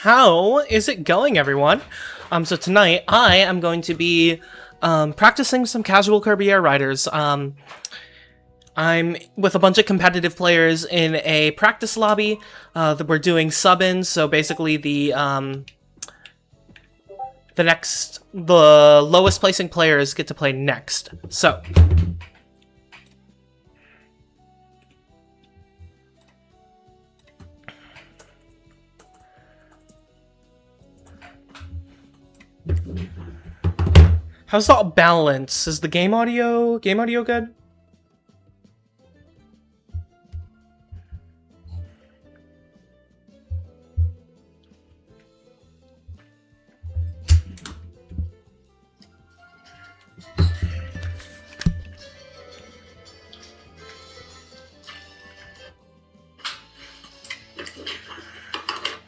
How is it going, everyone? So tonight I am going to be practicing some casual Kirby Air Riders. I'm with a bunch of competitive players in a practice lobby that we're doing sub-ins. So basically the lowest placing players get to play next. So. How's the balance? Is the game audio good?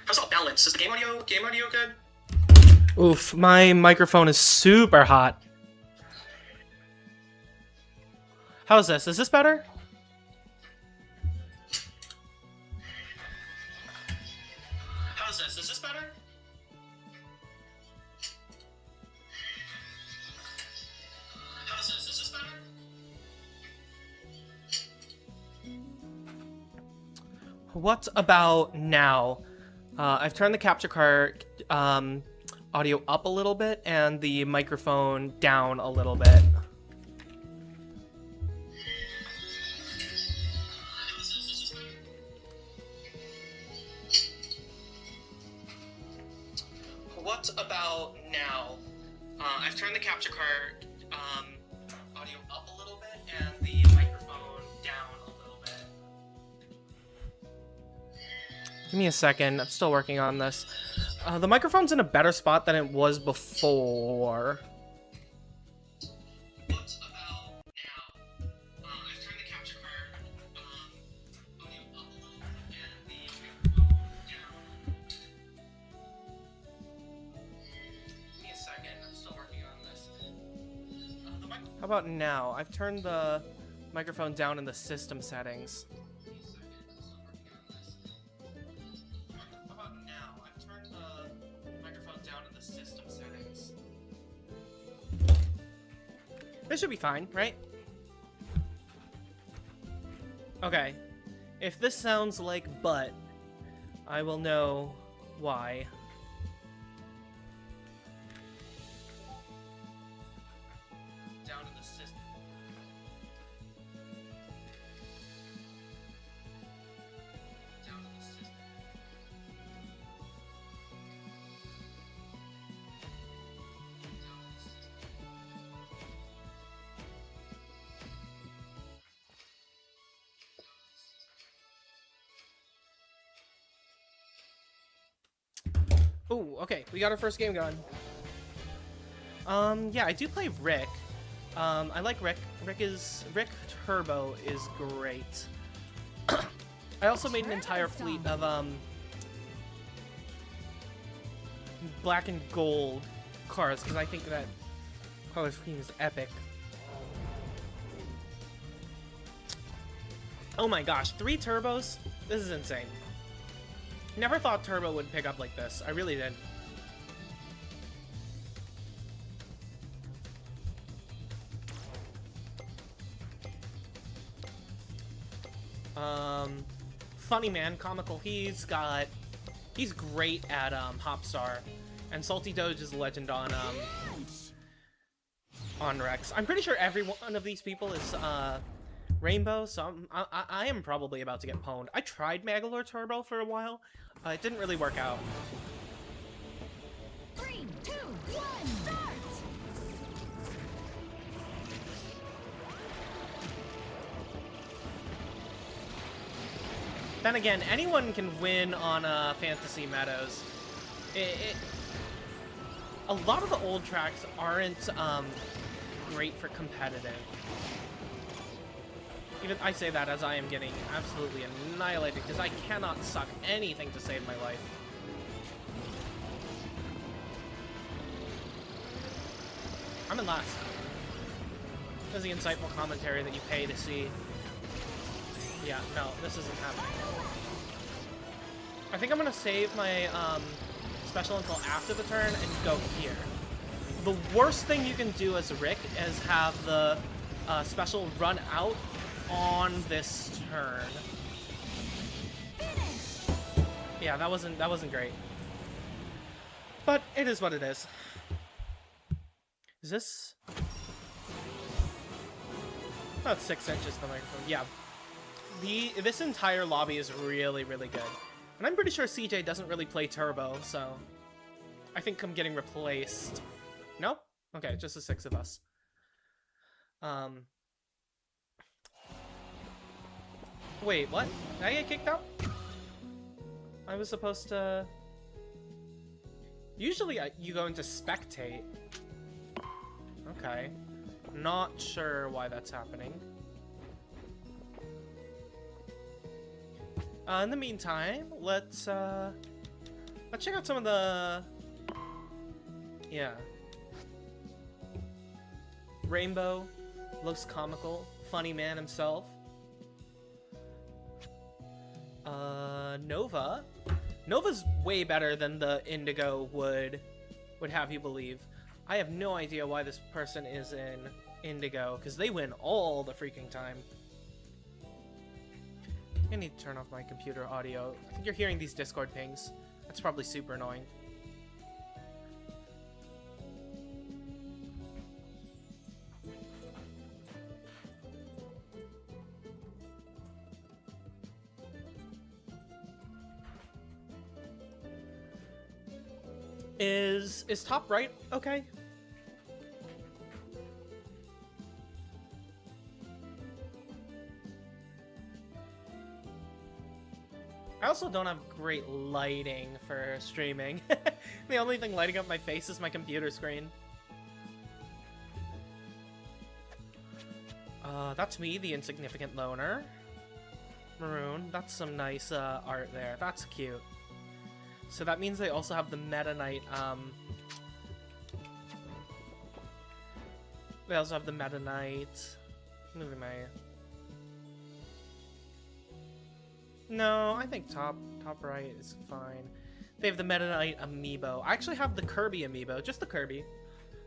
How's the balance? Is the game audio good? Oof, my microphone is super hot. How's this? Is this better? How's this? Is this better? How's this? Is this better? What about now? I've turned the capture card audio up a little bit and the microphone down a little bit. What about now? I've turned the capture card audio up a little bit and the microphone down a little bit. Give me a second, I'm still working on this. The microphone's in a better spot than it was before. What about now? I've turned the capture card audio up a little and the microphone down. Give me a second, I'm still working on this. How about now? I've turned the microphone down in the system settings. This should be fine, right? Okay. If this sounds like butt, I will know why. Down in the system. Down in the system. Ooh, okay, we got our first game going. Yeah, I do play Rick. I like Rick. Rick Turbo is great. I also made an entire fleet of, black and gold cars, because I think that color scheme is epic. Oh my gosh, 3 turbos? This is insane. Never thought Turbo would pick up like this. I really did. Funny man, comical. He's great at Hopstar, and Salty Doge is a legend on Rex. I'm pretty sure every one of these people is Rainbow, so I am probably about to get pwned. I tried Magalore Turbo for a while. It didn't really work out. 3, 2, 1, start! Then again, anyone can win on Fantasy Meadows. A lot of the old tracks aren't great for competitive. Even I say that as I am getting absolutely annihilated because I cannot suck anything to save my life. I'm in last. This is the insightful commentary that you pay to see. Yeah, no, this isn't happening. I think I'm gonna save my special until after the turn and go here. The worst thing you can do as Rick is have the special run out on this turn. Yeah, that wasn't great. But it is what it is. Is this? About 6 inches the microphone. Yeah. This entire lobby is really, really good. And I'm pretty sure CJ doesn't really play Turbo, so I think I'm getting replaced. No? Okay, just the 6 of us. Wait, what? Did I get kicked out? I was supposed to... Usually you go into spectate. Okay. Not sure why that's happening. In the meantime, let's check out some of the... Yeah. Rainbow looks comical. Funny man himself. Nova. Nova's way better than the Indigo would have you believe. I have no idea why this person is in Indigo, because they win all the freaking time. I need to turn off my computer audio. I think you're hearing these Discord pings. That's probably super annoying. Is top right okay? I also don't have great lighting for streaming. The only thing lighting up my face is my computer screen. That's me, the insignificant loner. Maroon, that's some nice art there. That's cute. So that means they also have the Meta Knight, they also have the Meta Knight. Moving my... No, I think top right is fine. They have the Meta Knight amiibo. I actually have the Kirby amiibo, just the Kirby.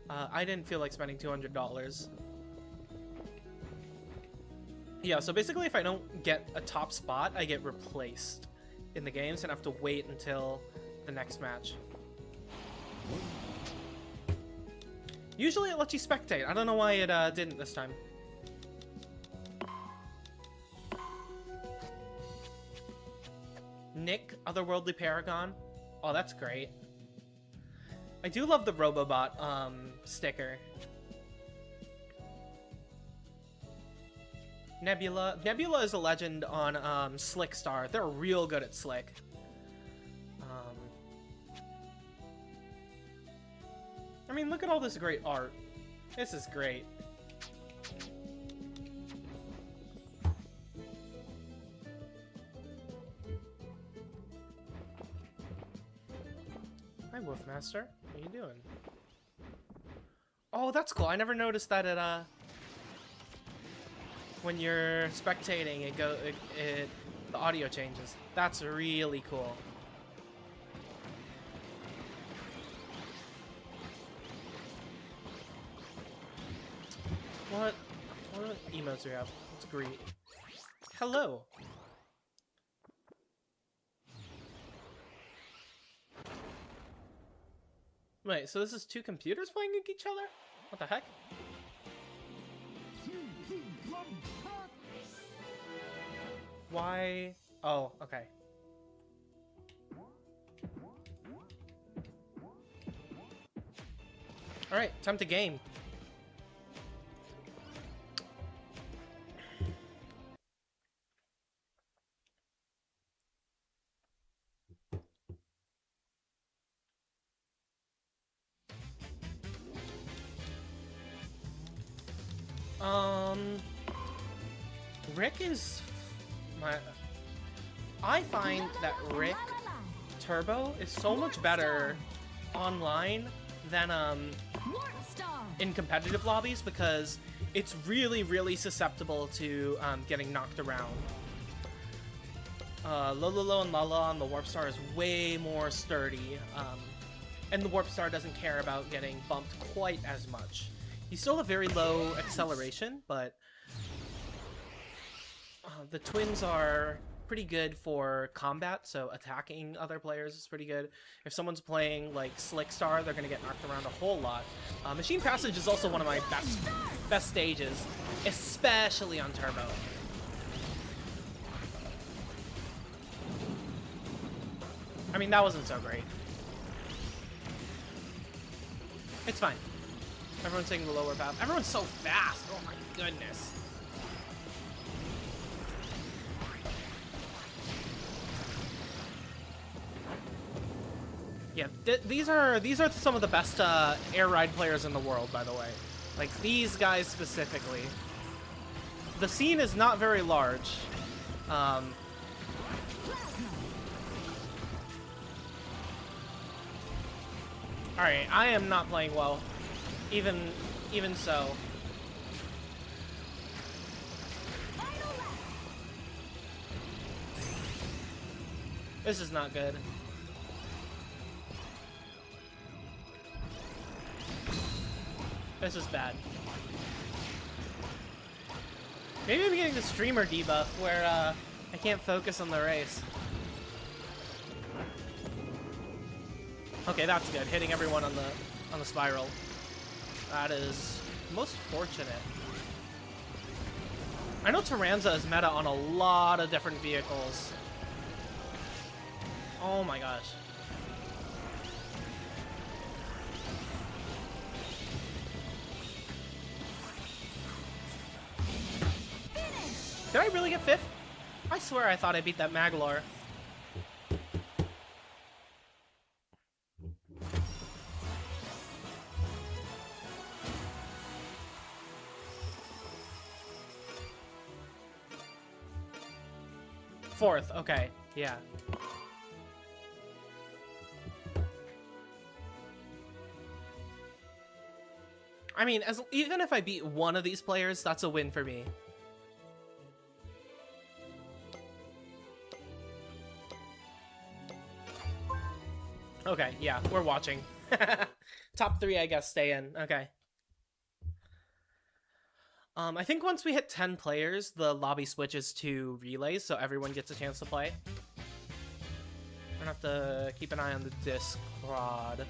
I didn't feel like spending $200. Yeah, so basically if I don't get a top spot, I get replaced in the games and have to wait until the next match. Usually it lets you spectate. I don't know why it didn't this time. Nick, Otherworldly Paragon. Oh, that's great. I do love the Robobot sticker. Nebula. Nebula is a legend on Slick Star. They're real good at Slick. I mean, look at all this great art. This is great. Hi, Wolfmaster. How you doing? Oh, that's cool. I never noticed that it, when you're spectating, the audio changes. That's really cool. What emotes do we have? Let's greet. Hello. Wait, so this is two computers playing against each other? What the heck? Why? Oh, okay. Alright, time to game. Rick is I find that Rick Turbo is so much better online than in competitive lobbies because it's really, really susceptible to getting knocked around. Lololo and Lala on the Warp Star is way more sturdy, and the Warp Star doesn't care about getting bumped quite as much. You still have very low acceleration, but the twins are pretty good for combat, so attacking other players is pretty good. If someone's playing like Slick Star, they're gonna get knocked around a whole lot. Machine Passage is also one of my best stages, especially on Turbo. I mean, that wasn't so great. It's fine. Everyone's taking the lower path. Everyone's so fast. Oh my goodness. Yeah, these are some of the best air ride players in the world, by the way. Like these guys specifically. The scene is not very large. Alright, I am not playing well. Even so. This is not good. This is bad. Maybe I'm getting the streamer debuff where I can't focus on the race. Okay, that's good. Hitting everyone on the spiral. That is most fortunate. I know Taranza is meta on a lot of different vehicles. Oh my gosh. Did I really get 5th? I swear I thought I beat that Maglar. Fourth, okay, yeah. I mean, even if I beat one of these players, that's a win for me. Okay, yeah, we're watching. Top 3, I guess, stay in. Okay. I think once we hit 10 players, the lobby switches to relays, so everyone gets a chance to play. I'm gonna have to keep an eye on the Discord.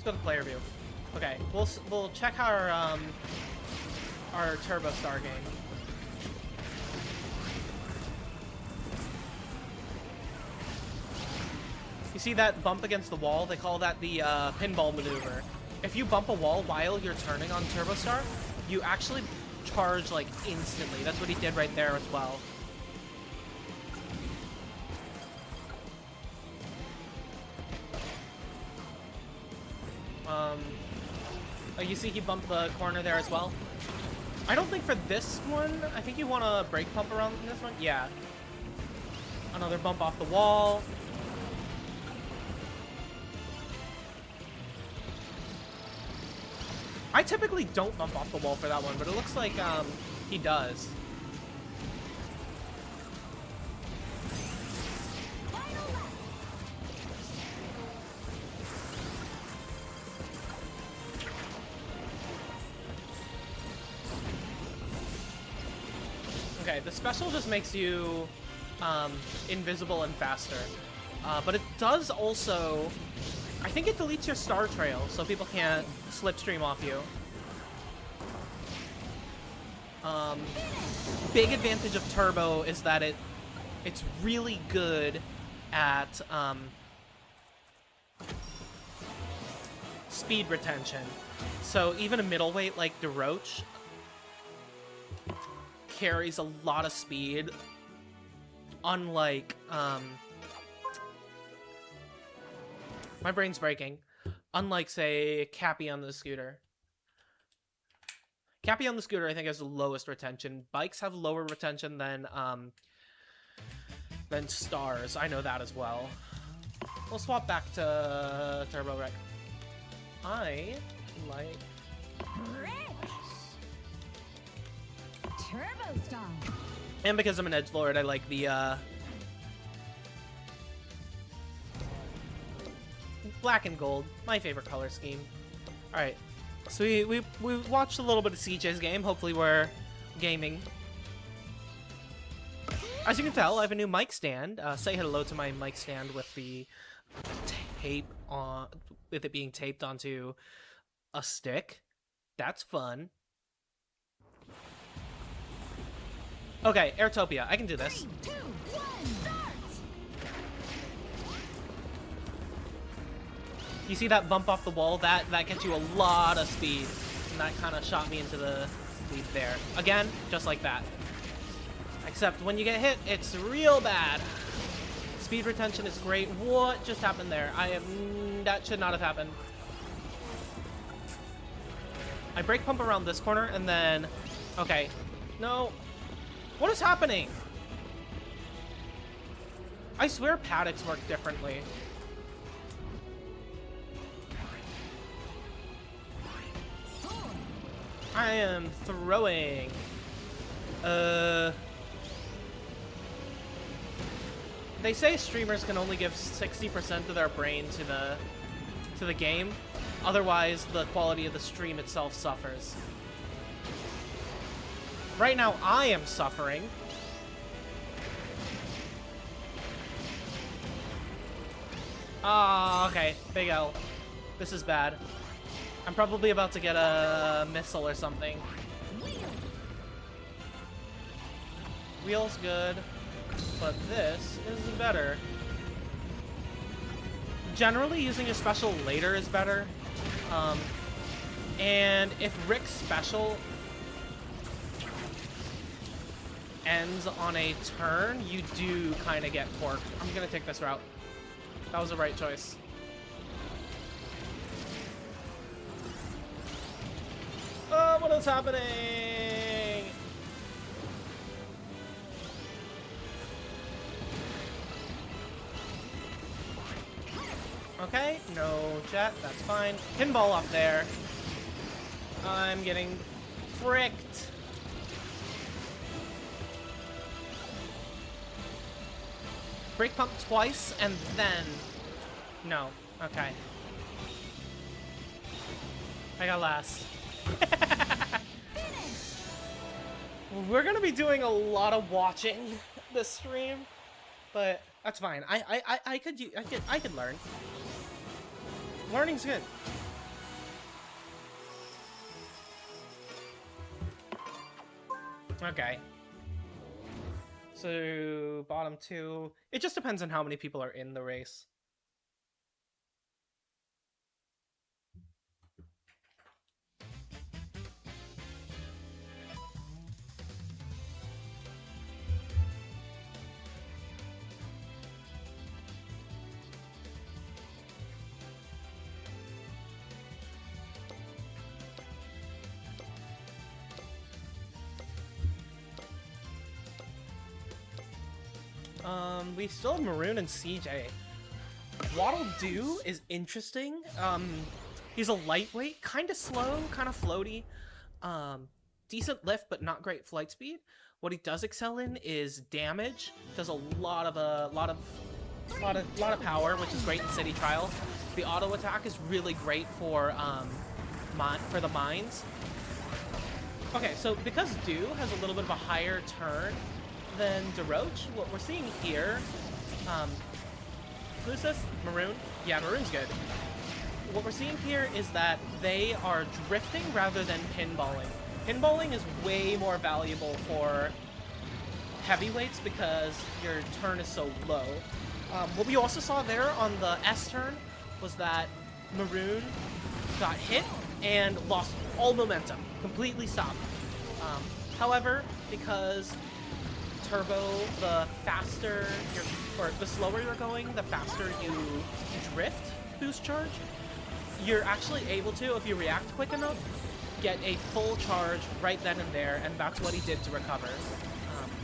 Let's go to player view. Okay, we'll check our Turbo Star game. You see that bump against the wall? They call that the pinball maneuver. If you bump a wall while you're turning on Turbo Star, you actually charge like instantly. That's what he did right there as well. You see he bumped the corner there as well. I don't think for this one, I think you want to brake pump around this one. Yeah. Another bump off the wall. I typically don't bump off the wall for that one, but it looks like he does. Okay, the special just makes you invisible and faster. But it does also... I think it deletes your star trail, so people can't slipstream off you. Big advantage of Turbo is that it's really good at speed retention. So even a middleweight like DeRoche carries a lot of speed unlike, my brain's breaking. Unlike, say, Cappy on the scooter. Cappy on the scooter, I think, has the lowest retention. Bikes have lower retention than stars. I know that as well. We'll swap back to Turbo Wreck. I like... Rick. Turbo style. And because I'm an edgelord, I like the, black and gold. My favorite color scheme. Alright. So we watched a little bit of CJ's game. Hopefully we're gaming. As you can tell, I have a new mic stand. Say hello to my mic stand with the tape on, with it being taped onto a stick. That's fun. Okay, Airtopia, I can do this. 3, 2, 1, start! You see that bump off the wall? That gets you a lot of speed. And that kind of shot me into the lead there. Again, just like that. Except when you get hit, it's real bad. Speed retention is great. What just happened there? That should not have happened. I brake pump around this corner and then... Okay. No. What is happening? I swear paddocks work differently. I am throwing. They say streamers can only give 60% of their brain to the game. Otherwise, the quality of the stream itself suffers. Right now, I am suffering. Ah, okay. Big L. This is bad. I'm probably about to get a missile or something. Wheel's good, but this is better. Generally, using a special later is better. And if Rick's special ends on a turn, you do kind of get porked. I'm gonna take this route. That was the right choice. Oh, what is happening? Okay, no jet, that's fine. Pinball up there. I'm getting fricked. Brake pump twice, and then... No, okay. I got last. We're gonna be doing a lot of watching this stream, but that's fine. I could learn. Learning's good. Okay. So bottom two. It just depends on how many people are in the race. We still have Maroon and CJ. Waddle Doo is interesting. He's a lightweight, kind of slow, kind of floaty. Decent lift, but not great flight speed. What he does excel in is damage. Does a lot of power, which is great in City Trial. The auto attack is really great for the mines. Okay, so because Doo has a little bit of a higher turn than DeRoach, what we're seeing here, who's this? Maroon? Yeah, Maroon's good. What we're seeing here is that they are drifting rather than pinballing. Pinballing is way more valuable for heavyweights because your turn is so low. What we also saw there on the S turn was that Maroon got hit and lost all momentum, completely stopped. However, because turbo, the faster or the slower you're going, the faster you drift boost charge. You're actually able to, if you react quick enough, get a full charge right then and there, and that's what he did to recover.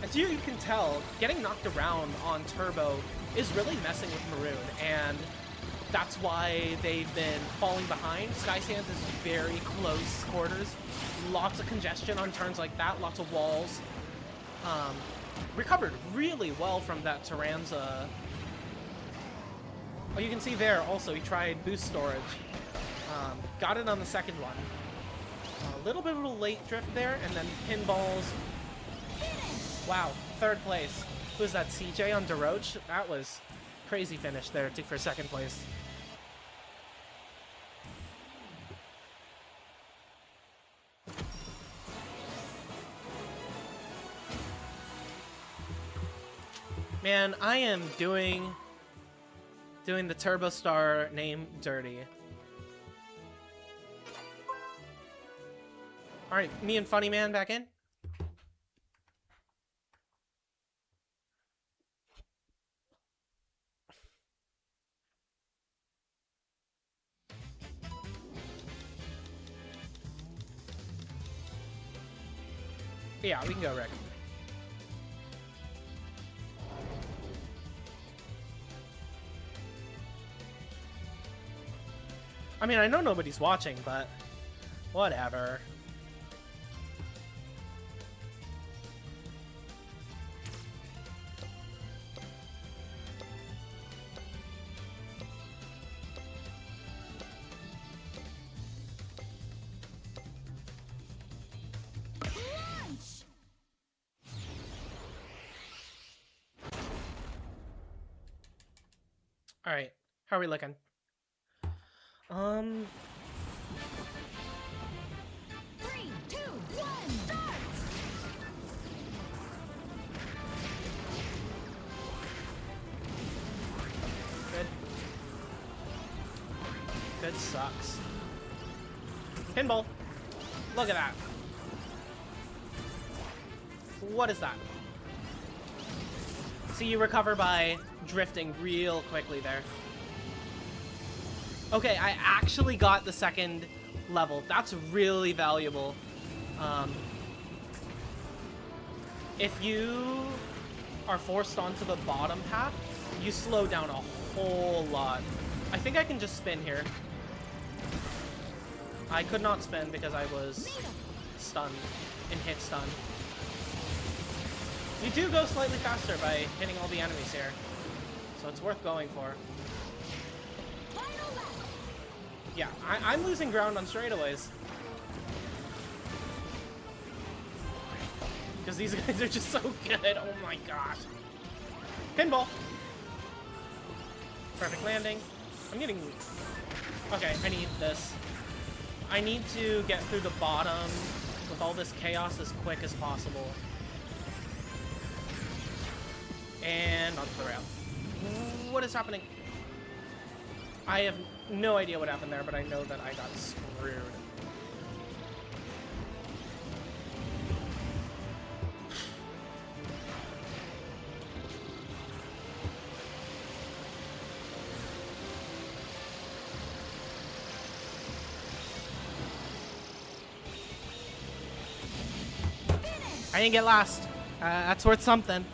As you can tell, getting knocked around on turbo is really messing with Maroon, and that's why they've been falling behind. Sky Sands is very close quarters, lots of congestion on turns like that, lots of walls. Recovered really well from that Taranza. Oh, you can see there also he tried boost storage. Got it on the second one. A little bit of a late drift there, and then pinballs. Wow, third place. Who was that, CJ on DeRoche? That was crazy finish there for second place. Man, I am doing the Turbo Star name dirty. Alright, me and Funny Man back in. Yeah, we can go, Rick. I mean, I know nobody's watching, but whatever. All right, how are we looking? 3, 2, 1, start! Good. Good sucks. Pinball. Look at that. What is that? See, you recover by drifting real quickly there. Okay, I actually got the second level. That's really valuable. If you are forced onto the bottom path, you slow down a whole lot. I think I can just spin here. I could not spin because I was stunned and hit stun. You do go slightly faster by hitting all the enemies here, so it's worth going for. Yeah, I'm losing ground on straightaways. Because these guys are just so good. Oh my gosh. Pinball. Perfect landing. I'm getting... Okay, I need this. I need to get through the bottom with all this chaos as quick as possible. And onto the rail. What is happening? I have no idea what happened there, but I know that I got screwed. I didn't get last. That's worth something.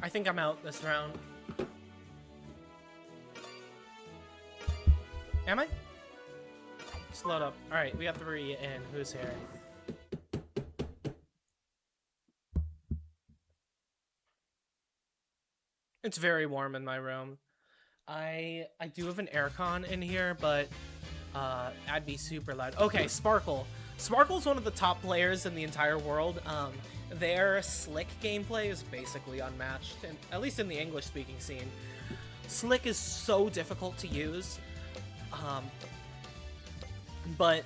I think I'm out this round. Am I? Just load up. Alright, we got 3 in. Who's here? It's very warm in my room. I do have an aircon in here, but that'd be super loud. Okay, Sparkle. Sparkle's one of the top players in the entire world. Their slick gameplay is basically unmatched, at least in the English-speaking scene. Slick is so difficult to use, but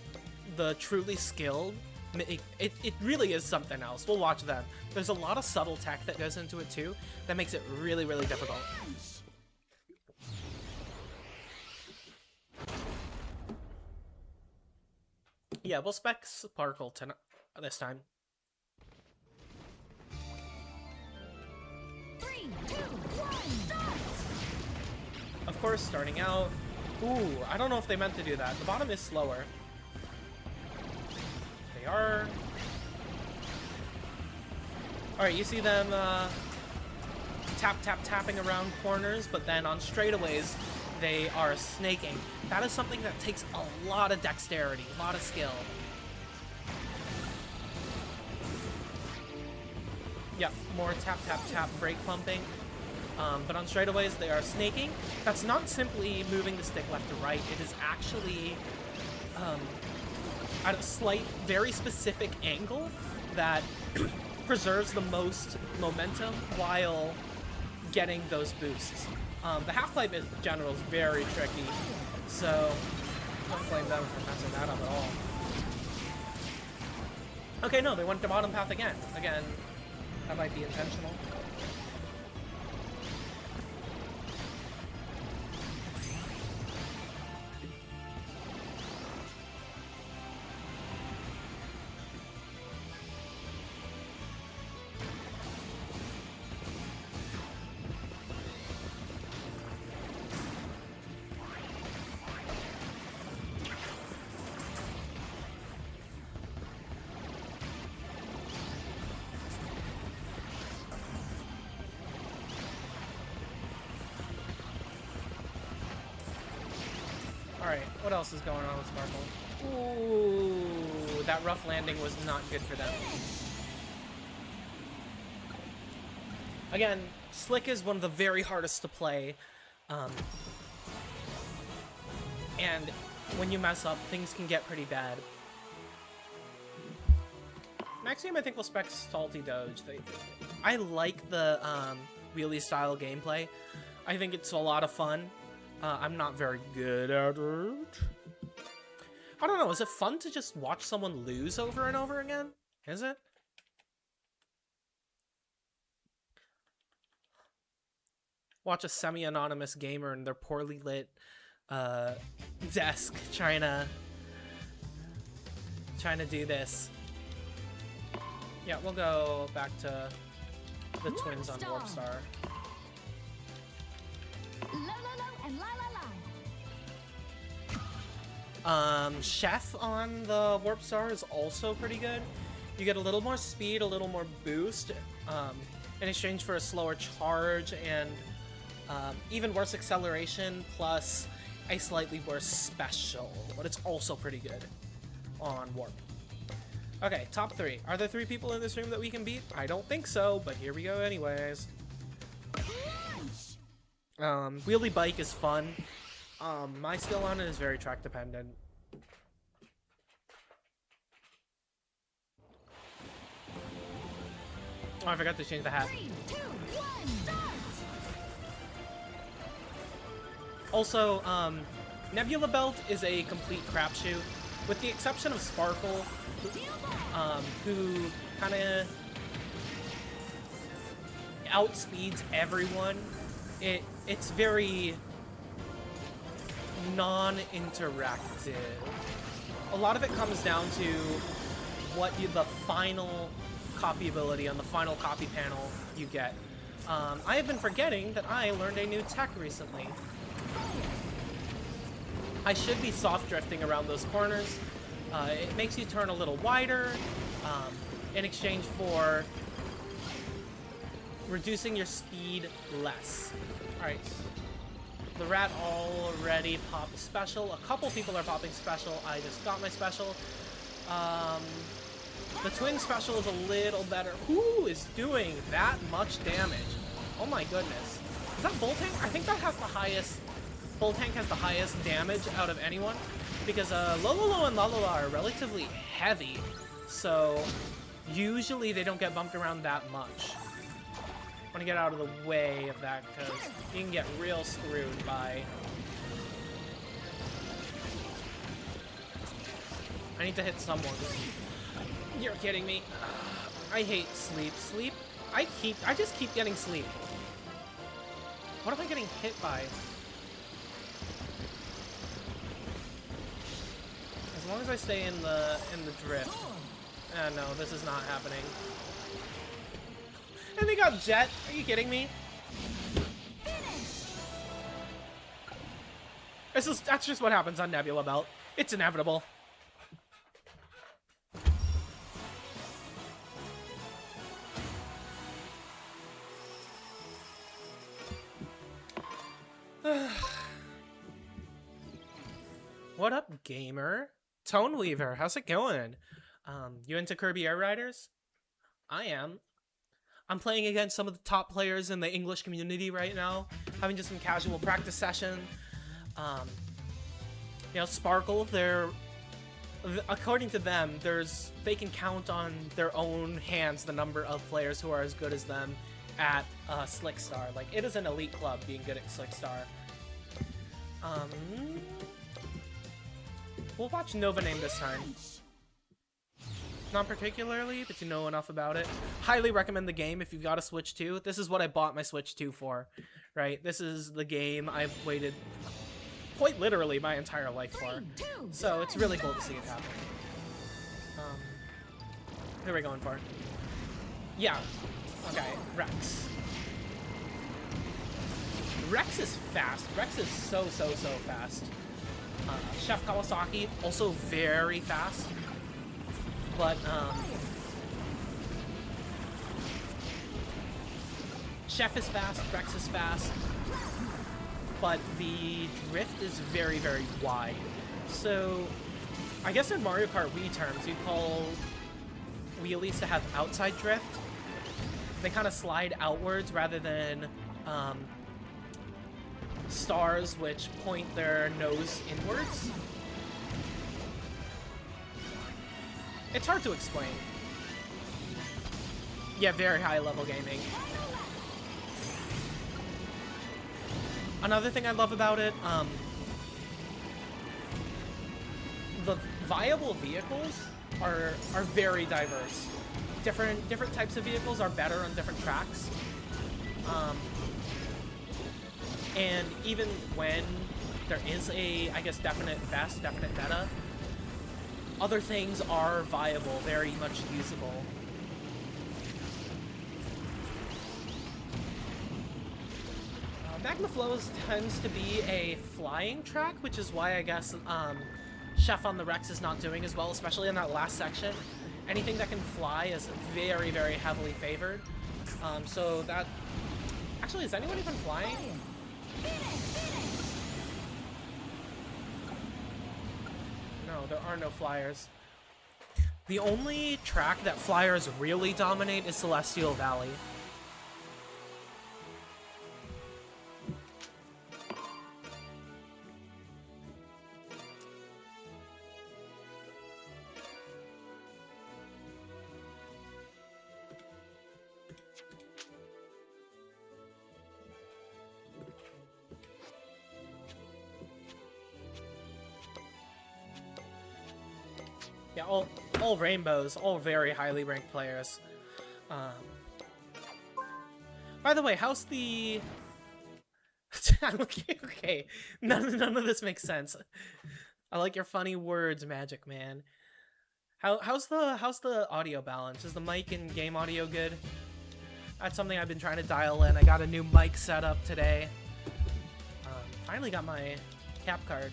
the truly skilled it really is something else. We'll watch them. There's a lot of subtle tech that goes into it too that makes it really, really difficult. Yeah, we'll spec Sparkle this time. 3, 2, 1, start! Of course, starting out. Ooh, I don't know if they meant to do that. The bottom is slower. They are. Alright, you see them tapping around corners, but then on straightaways, they are snaking. That is something that takes a lot of dexterity, a lot of skill. Yep, more tap, brake pumping. But on straightaways, they are snaking. That's not simply moving the stick left to right. It is actually at a slight, very specific angle that preserves the most momentum while getting those boosts. The half-pipe in general is very tricky, so don't blame them for messing that up at all. Okay, no, they went to bottom path again. Again, that might be intentional. Alright, what else is going on with Sparkle? Ooh, that rough landing was not good for them. Again, Slick is one of the very hardest to play. And when you mess up, things can get pretty bad. Next game, I think we'll spec Salty Doge. I like the wheelie style gameplay. I think it's a lot of fun. I'm not very good at it. I don't know, is it fun to just watch someone lose over and over again? Is it? Watch a semi-anonymous gamer in their poorly lit desk trying to do this. Yeah, we'll go back to the twins on Warp Star. And la la la. Chef on the Warp Star is also pretty good. You get a little more speed, a little more boost, in exchange for a slower charge and even worse acceleration, plus a slightly worse special, but it's also pretty good on Warp. Okay, top 3. Are there 3 people in this room that we can beat? I don't think so, but here we go anyways. Wheelie Bike is fun. My skill on it is very track dependent. Oh, I forgot to change the hat. 3, 2, 1, start! Also, Nebula Belt is a complete crapshoot, with the exception of Sparkle, who kind of outspeeds everyone. It's very non-interactive. A lot of it comes down to what the final copy ability on the final copy panel you get. I have been forgetting that I learned a new tech recently. I should be soft drifting around those corners. It makes you turn a little wider in exchange for reducing your speed less. Alright. The rat already popped special. A couple people are popping special. I just got my special. The twin special is a little better. Who is doing that much damage? Oh my goodness. Is that Bull Tank? I think that has the highest... Bull Tank has the highest damage out of anyone. Because Lololo and Lalala are relatively heavy. So usually they don't get bumped around that much. I want to get out of the way of that because you can get real screwed by... I need to hit someone. You're kidding me. I hate sleep. Sleep? I just keep getting sleep. What am I getting hit by? As long as I stay in the drift. No, this is not happening. And they got Jet. Are you kidding me? That's just what happens on Nebula Belt. It's inevitable. What up, gamer? Tone Weaver, how's it going? You into Kirby Air Riders? I am. I'm playing against some of the top players in the English community right now, having just some casual practice session. You know, Sparkle, according to them, they can count on their own hands the number of players who are as good as them at Slick Star. Like, it is an elite club being good at Slick Star. We'll watch Nova Name this time. Not particularly, but you know enough about it. Highly recommend the game if you've got a Switch 2. This is what I bought my Switch 2 for, right? This is the game I've waited quite literally my entire life for. So it's really cool to see it happen. Who are we going for? Yeah. Okay, Rex. Rex is fast. Rex is so fast. Chef Kawasaki, also very fast. But, Chef is fast, Rex is fast. But the drift is very wide. So, I guess in Mario Kart Wii terms, you'd call wheelies to have outside drift. They kind of slide outwards rather than, stars which point their nose inwards. It's hard to explain. Yeah, very high level gaming. Another thing I love about it, the viable vehicles are very diverse. Different types of vehicles are better on different tracks. And even when there is a, I guess, definite best, definite meta, other things are viable, very much usable. Magma Flows tends to be a flying track, which is why I guess Chef on the Rex is not doing as well, especially in that last section. Anything that can fly is very heavily favored. So that... Actually, is anyone even flying? No, there are no flyers. The only track that flyers really dominate is Celestial Valley. Yeah, all rainbows, all very highly ranked players. By the way, how's the... okay, none of this makes sense. I like your funny words, Magic Man. How's the audio balance? Is the mic and game audio good? That's something I've been trying to dial in. I got a new mic set up today. Finally got my cap card.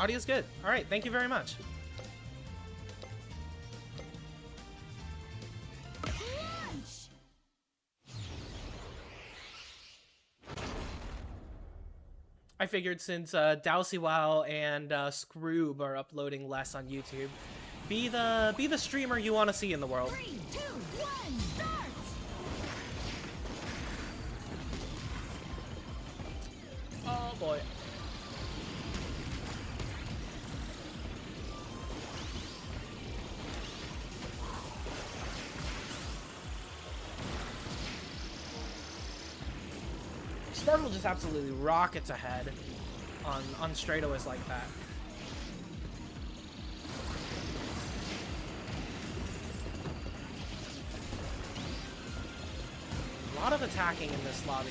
Audio's good. All right, thank you very much. I figured since Dowsy Wow and Scroob are uploading less on YouTube, be the streamer you want to see in the world. 3, 2, 1, start! Oh boy. Sparkle just absolutely rockets ahead on straightaways like that. A lot of attacking in this lobby.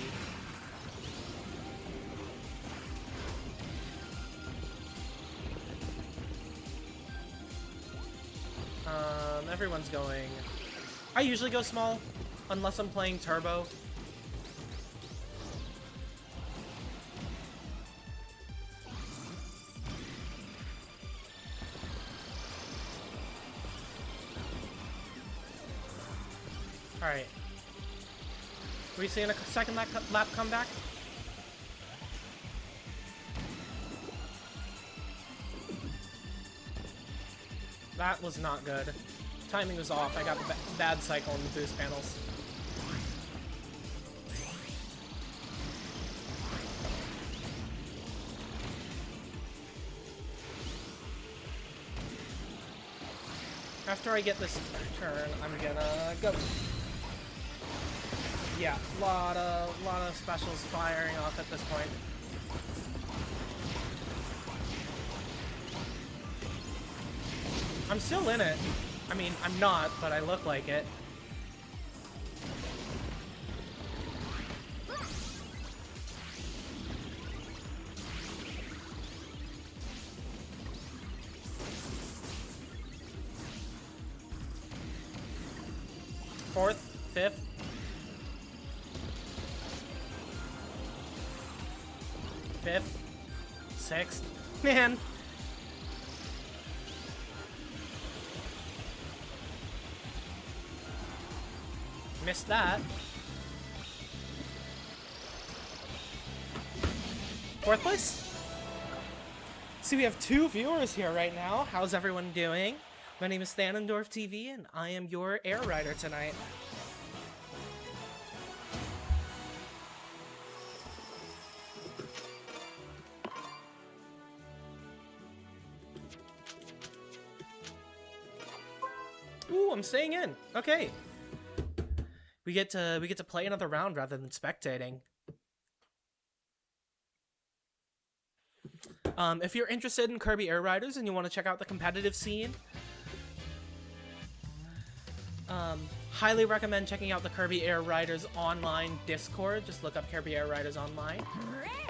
Everyone's going... I usually go small, unless I'm playing Turbo. Alright. Are we seeing a second lap comeback? That was not good. Timing was off. I got the bad cycle in the boost panels. After I get this turn, I'm gonna go. Yeah, lot of specials firing off at this point. I'm still in it. I mean, I'm not, but I look like it. Fourth, fifth. Fifth, sixth. Man. Missed that. Fourth place? See, we have 2 viewers here right now. How's everyone doing? My name is Thanondorf TV, and I am your air rider tonight. Ooh, I'm staying in. Okay. We get to play another round rather than spectating. If you're interested in Kirby Air Riders and you want to check out the competitive scene, highly recommend checking out the Kirby Air Riders online Discord. Just look up Kirby Air Riders online,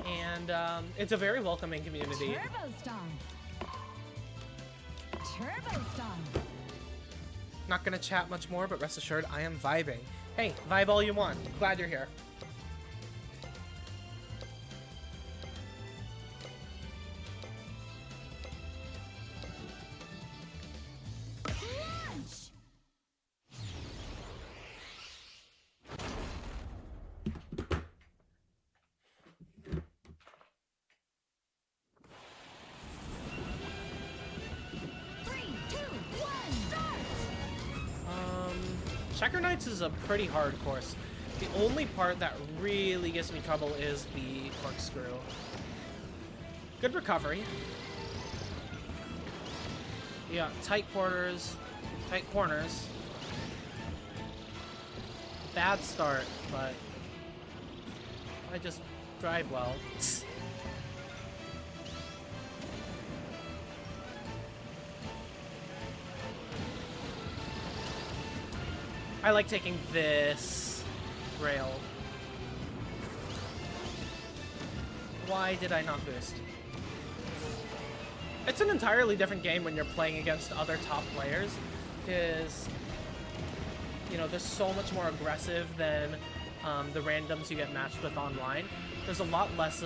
and it's a very welcoming community. Turbo Star. Not gonna chat much more, but rest assured I am vibing. Hey, vibe all you want. Glad you're here. Launch. 3, 2, 1, start. Checker Knights is a pretty hard course. The only part that really gives me trouble is the corkscrew. Good recovery. Yeah, tight quarters, tight corners. Bad start, but I just drive well. I like taking this rail. Why did I not boost? It's an entirely different game when you're playing against other top players, because, you know, they're so much more aggressive than the randoms you get matched with online. There's a lot less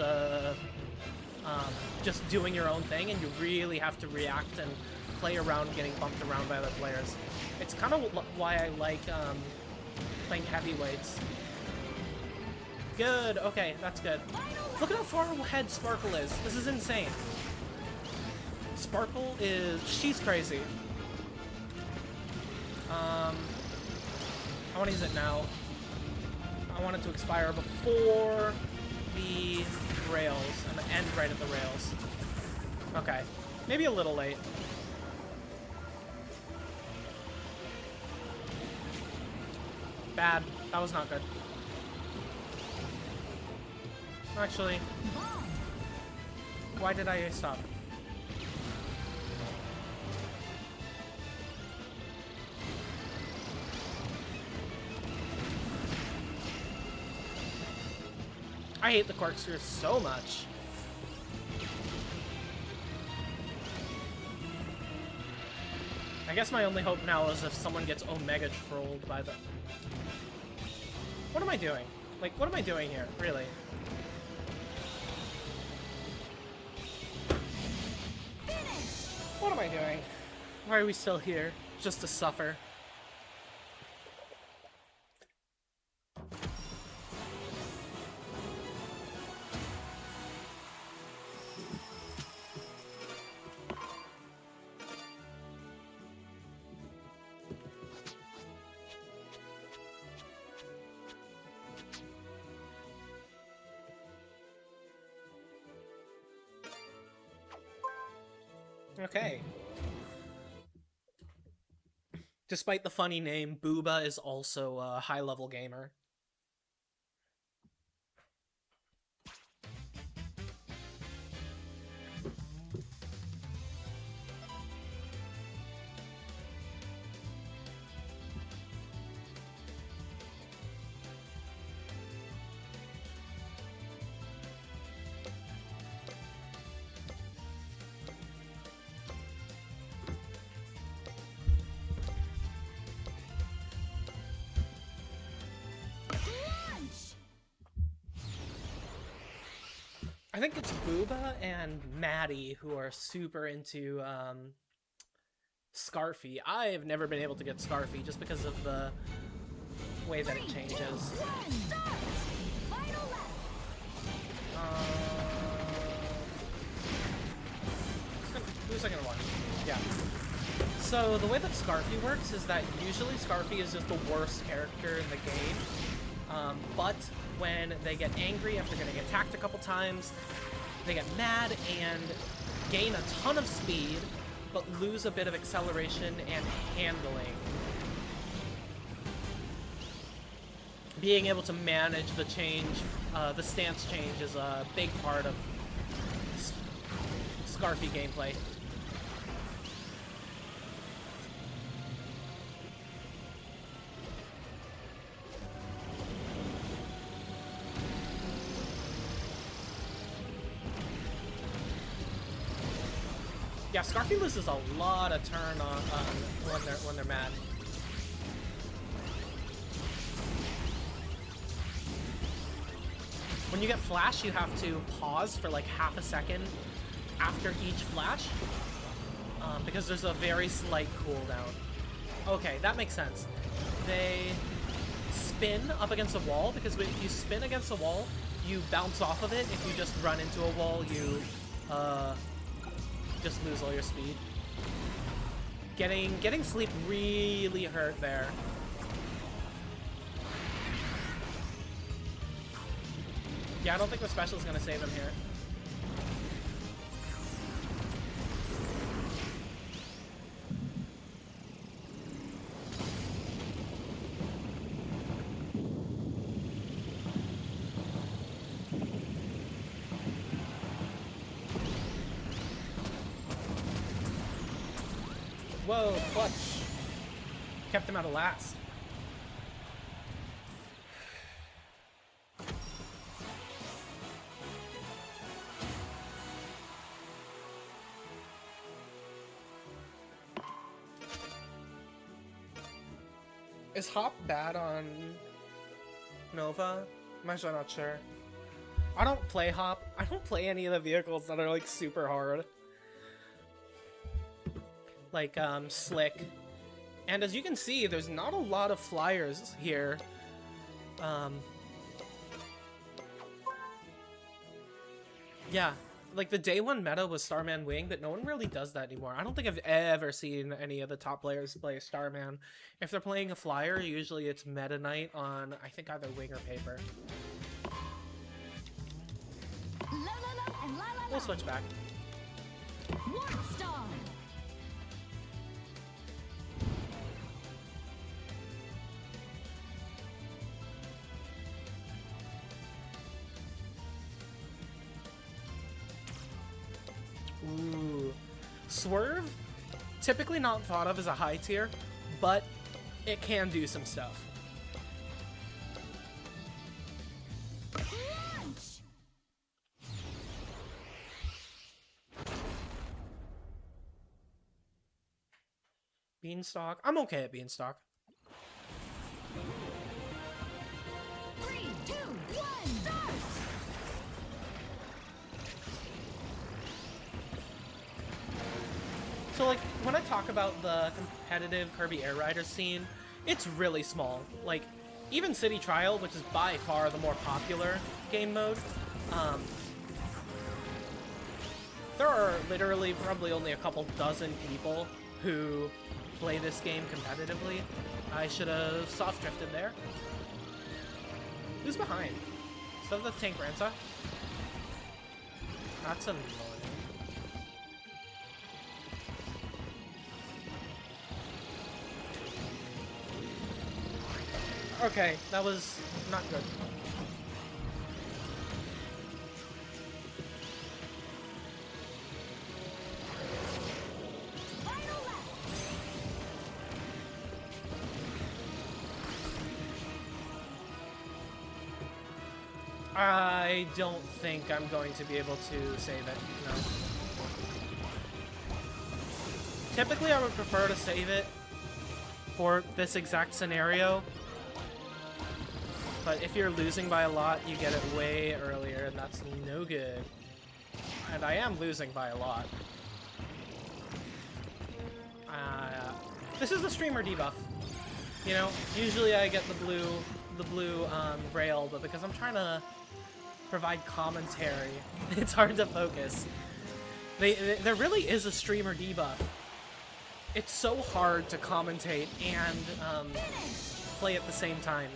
just doing your own thing, and you really have to react and play around getting bumped around by other players. It's kind of why I like playing heavyweights. Good, okay, that's good. Look at how far ahead Sparkle is. This is insane. Sparkle is... she's crazy. I want to use it now. I want it to expire before the rails, and end right at the rails. Okay, maybe a little late. Bad. That was not good. Actually, Bomb. why did I stop? I hate the corkscrew so much. I guess my only hope now is if someone gets Omega trolled by the... What am I doing? Like, what am I doing here? Really? Finish. What am I doing? Why are we still here? Just to suffer. Okay. Despite the funny name, Booba is also a high-level gamer. Launch. I think it's Booba and Maddie who are super into Scarfy. I've never been able to get Scarfy just because of the way that it changes. 3, 2, 1, start. Final lap. Who's I gonna watch? Yeah. So the way that Scarfy works is that usually Scarfy is just the worst character in the game. But when they get angry after getting attacked a couple times, they get mad and gain a ton of speed, but lose a bit of acceleration and handling. Being able to manage the change, the stance change is a big part of Scarfy gameplay. Yeah, Scarfy loses a lot of turn on when they're mad. When you get flash, you have to pause for like half a second after each flash, because there's a very slight cooldown. Okay, that makes sense. They spin up against a wall, because if you spin against a wall, you bounce off of it. If you just run into a wall, you just lose all your speed. Getting sleep really hurt there. Yeah, I don't think the special is gonna save him here. Whoa, clutch. Kept him out of last. Is Hop bad on Nova? I'm actually not sure. I don't play Hop. I don't play any of the vehicles that are like super hard. Like Slick. And as you can see, there's not a lot of flyers here. Yeah, like the day one meta was Starman Wing, but no one really does that anymore. I don't think I've ever seen any of the top players play Starman. If they're playing a flyer, usually it's Meta Knight on, I think, either Wing or Paper. We'll switch back. Warp Star. Swerve, typically not thought of as a high tier, but it can do some stuff. Launch! Beanstalk. I'm okay at Beanstalk. 3, 2, 1, start! So, like, when I talk about the competitive Kirby Air Rider scene, it's really small. Like, even City Trial, which is by far the more popular game mode, there are literally probably only a couple dozen people who play this game competitively. I should have soft drifted there. Who's behind? Is that the Tank Ransa? That's annoying. Okay, that was not good. Final lap! I don't think I'm going to be able to save it, no. Typically, I would prefer to save it for this exact scenario. But if you're losing by a lot, you get it way earlier, and that's no good. And I am losing by a lot. This is the streamer debuff. You know, usually I get the blue rail, but because I'm trying to provide commentary, it's hard to focus. There really is a streamer debuff. It's so hard to commentate and play at the same time.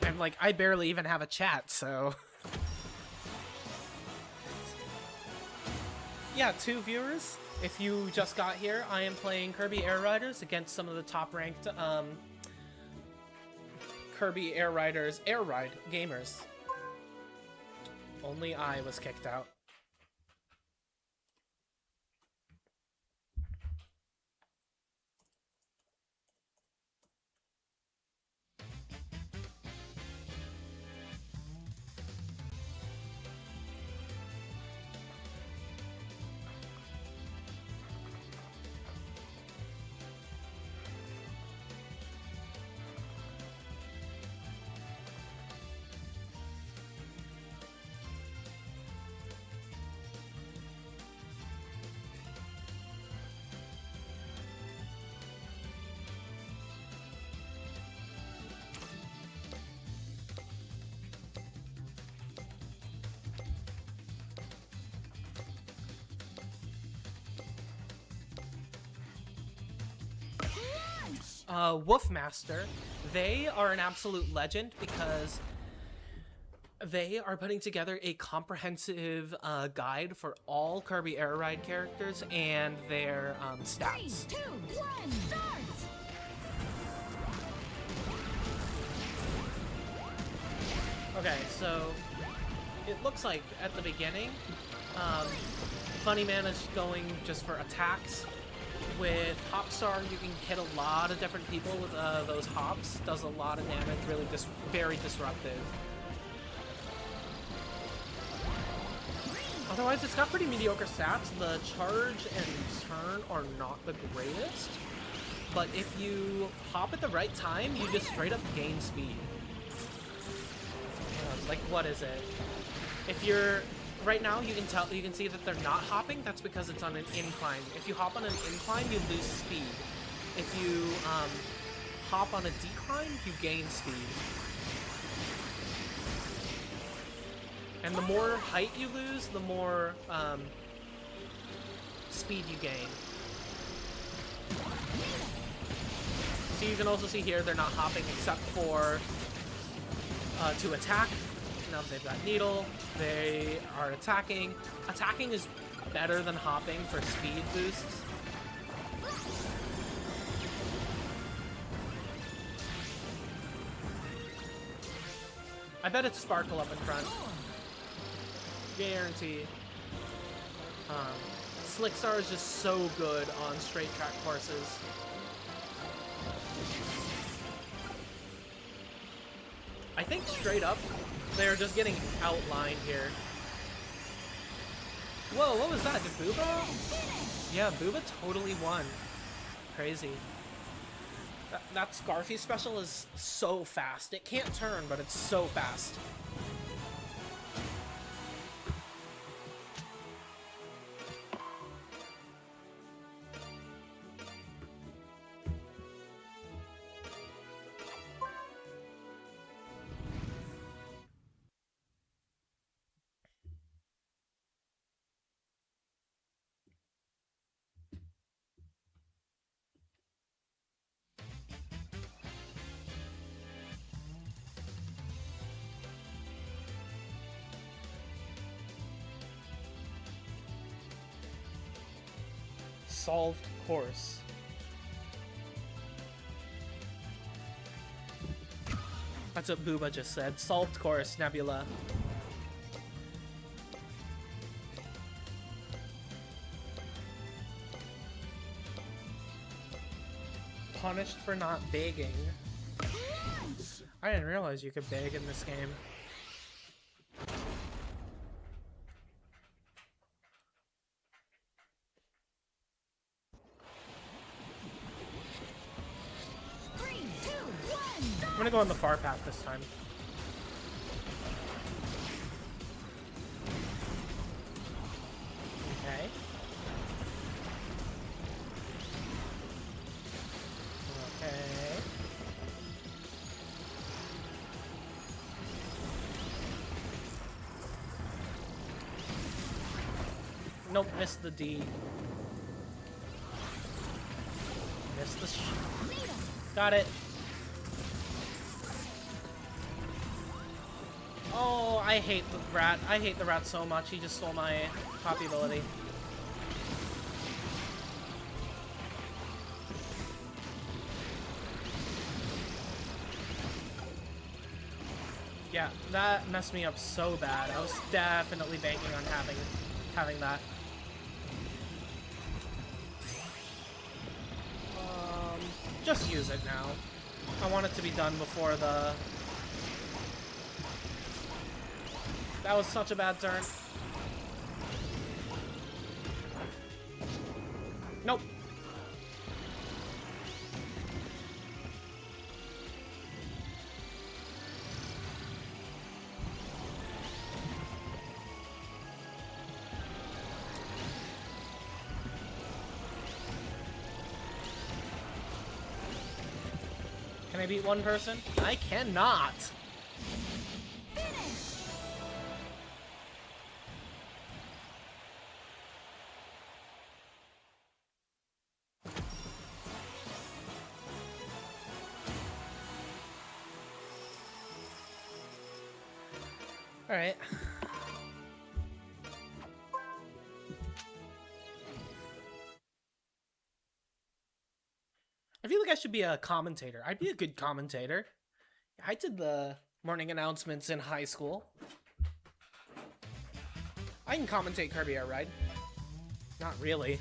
And, like, I barely even have a chat, so... Yeah, 2 viewers. If you just got here, I am playing Kirby Air Riders against some of the top-ranked, Kirby Air Riders Air Ride gamers. Only I was kicked out. Wolfmaster, they are an absolute legend because they are putting together a comprehensive guide for all Kirby Air Ride characters and their stats. 3, 2, 1, start! Okay, so it looks like at the beginning, Funny Man is going just for attacks. With Hopstar, you can hit a lot of different people with those hops. Does a lot of damage, really very disruptive. Otherwise, it's got pretty mediocre stats. The charge and turn are not the greatest. But if you hop at the right time, you just straight up gain speed. Like, what is it? If you're... Right now, you can see that they're not hopping. That's because it's on an incline. If you hop on an incline, you lose speed. If you hop on a decline, you gain speed. And the more height you lose, the more speed you gain. So you can also see here they're not hopping except for to attack. Now they've got Needle, they are attacking. Attacking is better than hopping for speed boosts. I bet it's Sparkle up in front. Guarantee. Slickstar is just so good on straight track courses. I think straight up, they're just getting outlined here. Whoa, what was that? Did Booba? Yeah, Booba totally won. Crazy. That Scarfy special is so fast. It can't turn, but it's so fast. Solved course. That's what Booba just said. Solved course, Nebula. Punished for not begging. I didn't realize you could beg in this game. I'm gonna go on the far path this time. Okay. Okay. Nope, missed the D. Missed the Got it. Oh, I hate the rat. I hate the rat so much. He just stole my copy ability. Yeah, that messed me up so bad. I was definitely banking on having that. Just use it now. I want it to be done before the... That was such a bad turn. Nope. Can I beat one person? I cannot. All right. I feel like I should be a commentator. I'd be a good commentator. I did the morning announcements in high school. I can commentate Kirby Air Ride. Not really.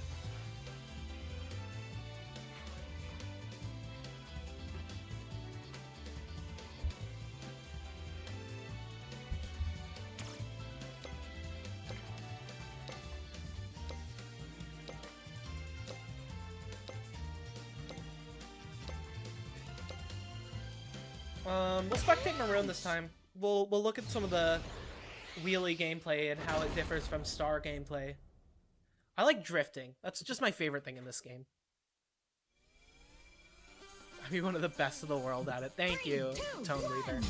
We'll spectate Maroon this time. We'll look at some of the wheelie gameplay and how it differs from Star gameplay. I like drifting. That's just my favorite thing in this game. I'd be one of the best in the world at it. Thank you, Tone Reader.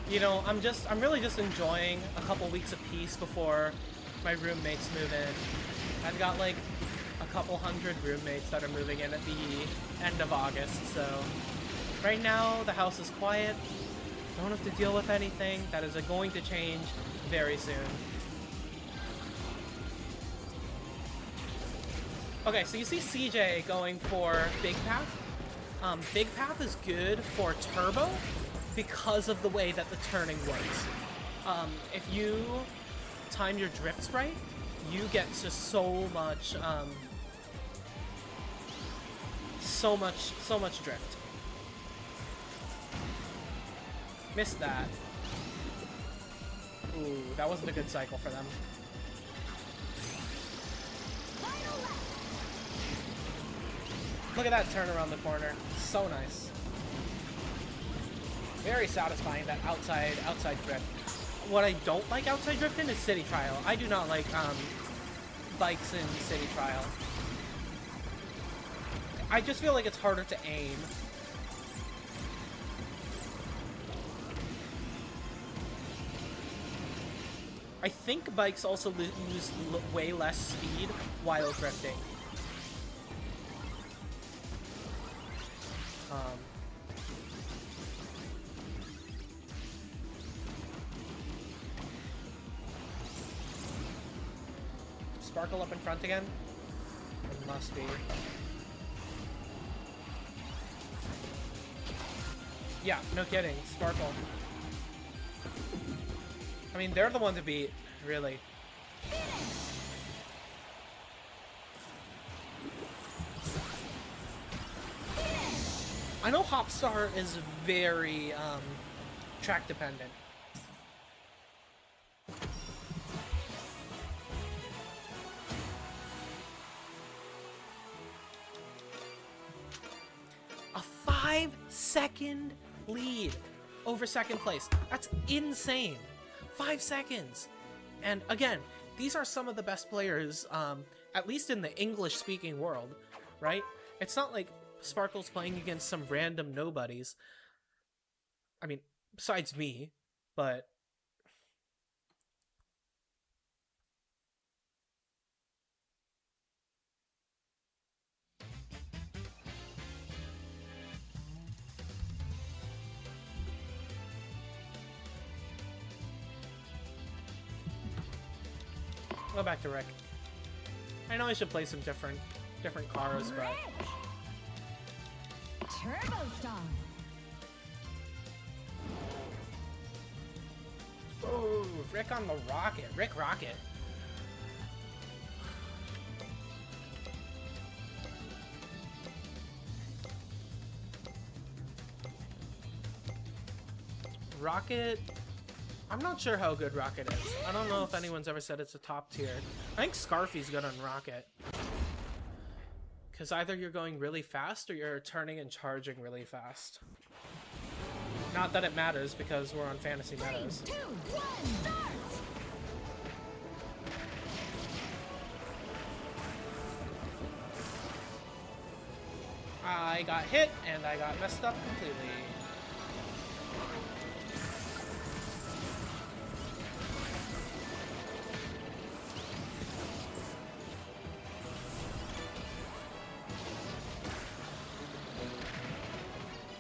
You know, I'm really just enjoying a couple weeks of peace before my roommates move in. I've got like a couple hundred roommates that are moving in at the end of August, so right now the house is quiet. Don't have to deal with anything. That is going to change very soon. Okay, so you see CJ going for Big Path. Big Path is good for Turbo because of the way that the turning works. If you time your drifts right, you get to so much drift. Missed that. Ooh, that wasn't a good cycle for them. Look at that turn around the corner. So nice. Very satisfying, that outside drift. What I don't like outside drift in is City Trial. I do not like bikes in City Trial. I just feel like it's harder to aim. I think bikes also lose way less speed while drifting. Sparkle up in front again? It must be. Yeah, no kidding. Sparkle. I mean, they're the one to beat, really. I know Hopstar is very track dependent. A 5-second lead over second place. That's insane. 5 seconds. And again, these are some of the best players, at least in the English-speaking world, right? It's not like Sparkle's playing against some random nobodies. I mean, besides me, but... Go back to Rick. I know I should play some different cars, but... Turbo Star. Oh, Rick on the rocket. Rick Rocket. Rocket... I'm not sure how good Rocket is. I don't know if anyone's ever said it's a top tier. I think Scarfy's good on Rocket. Because either you're going really fast or you're turning and charging really fast. Not that it matters because we're on Fantasy Meadows. 3, 2, 1, start! I got hit and I got messed up completely.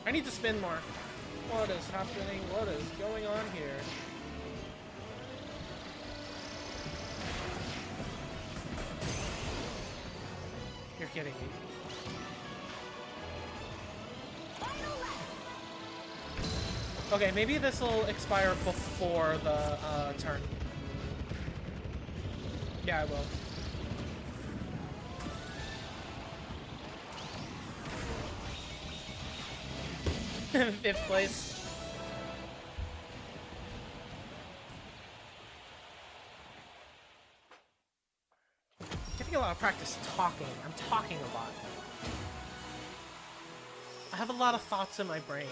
I need to spin more. What is happening? What is going on here? You're kidding me. Okay, maybe this will expire before the turn. Yeah, I will. Fifth place. Getting a lot of practice talking. I'm talking a lot. I have a lot of thoughts in my brain.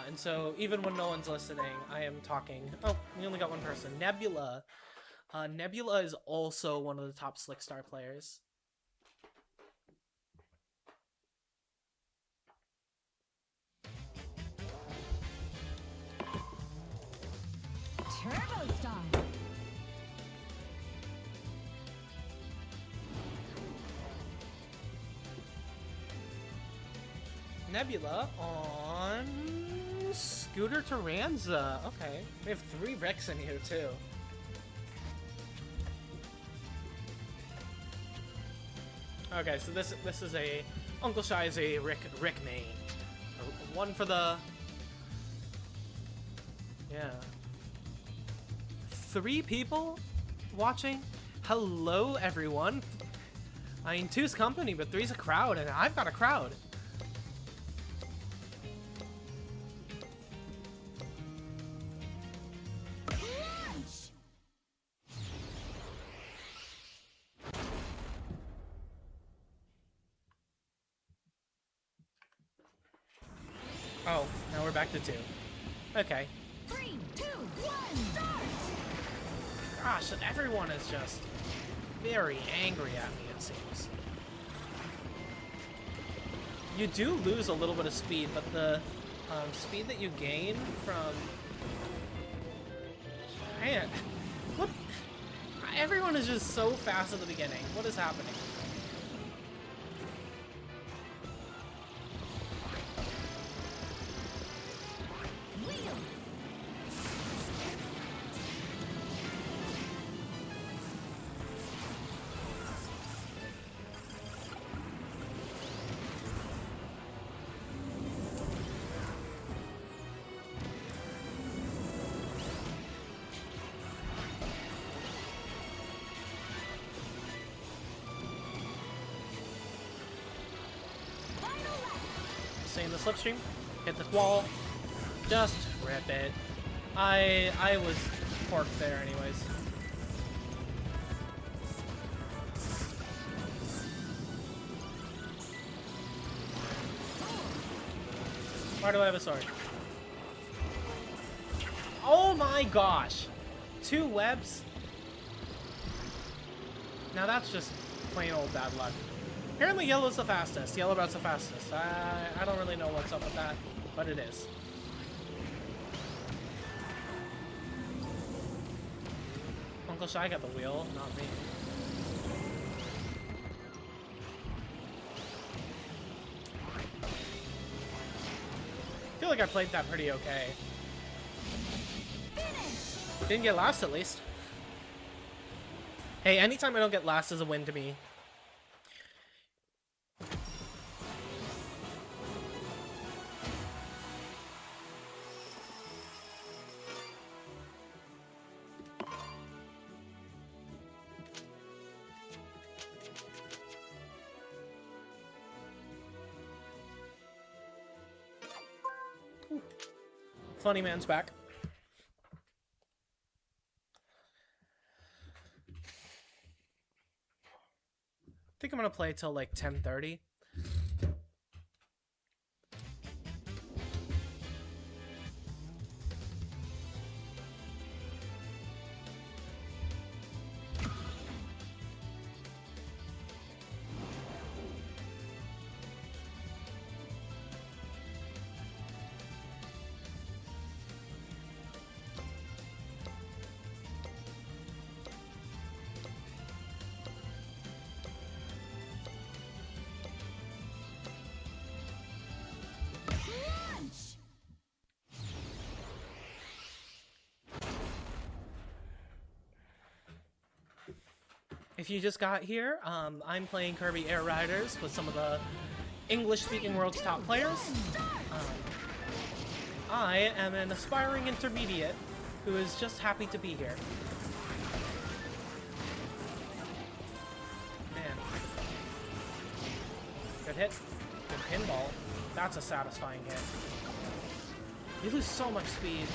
And so even when no one's listening, I am talking. Oh, we only got one person. Nebula. Nebula is also one of the top Slickstar players. Turbo Star. Nebula on Scooter Taranza. Okay. We have 3 Ricks in here, too. Okay, so this is a... Uncle Shy is a Rick main. One for the... Yeah. 3 people watching? Hello, everyone. I mean, 2's company, but 3's a crowd, and I've got a crowd. Oh, now we're back to 2. Okay. 3, 2, 1, start! Gosh, everyone is just very angry at me, it seems. You do lose a little bit of speed, but the speed that you gain from... Man, what? Everyone is just so fast at the beginning. What is happening? In the slipstream, hit the wall, just rip it. I was porked there anyways. Why do I have a sword? Oh my gosh! 2 webs? Now that's just plain old bad luck. Apparently yellow's the fastest. Yellow rout's the fastest. I don't really know what's up with that, but it is. Uncle Shy got the wheel, not me. I feel like I played that pretty okay. Didn't get last at least. Hey, anytime I don't get last is a win to me. Funny man's back. I think I'm gonna play till like 10:30. If you just got here, I'm playing Kirby Air Riders with some of the English-speaking world's top players. I am an aspiring intermediate who is just happy to be here. Man. Good hit. Good pinball. That's a satisfying hit. You lose so much speed.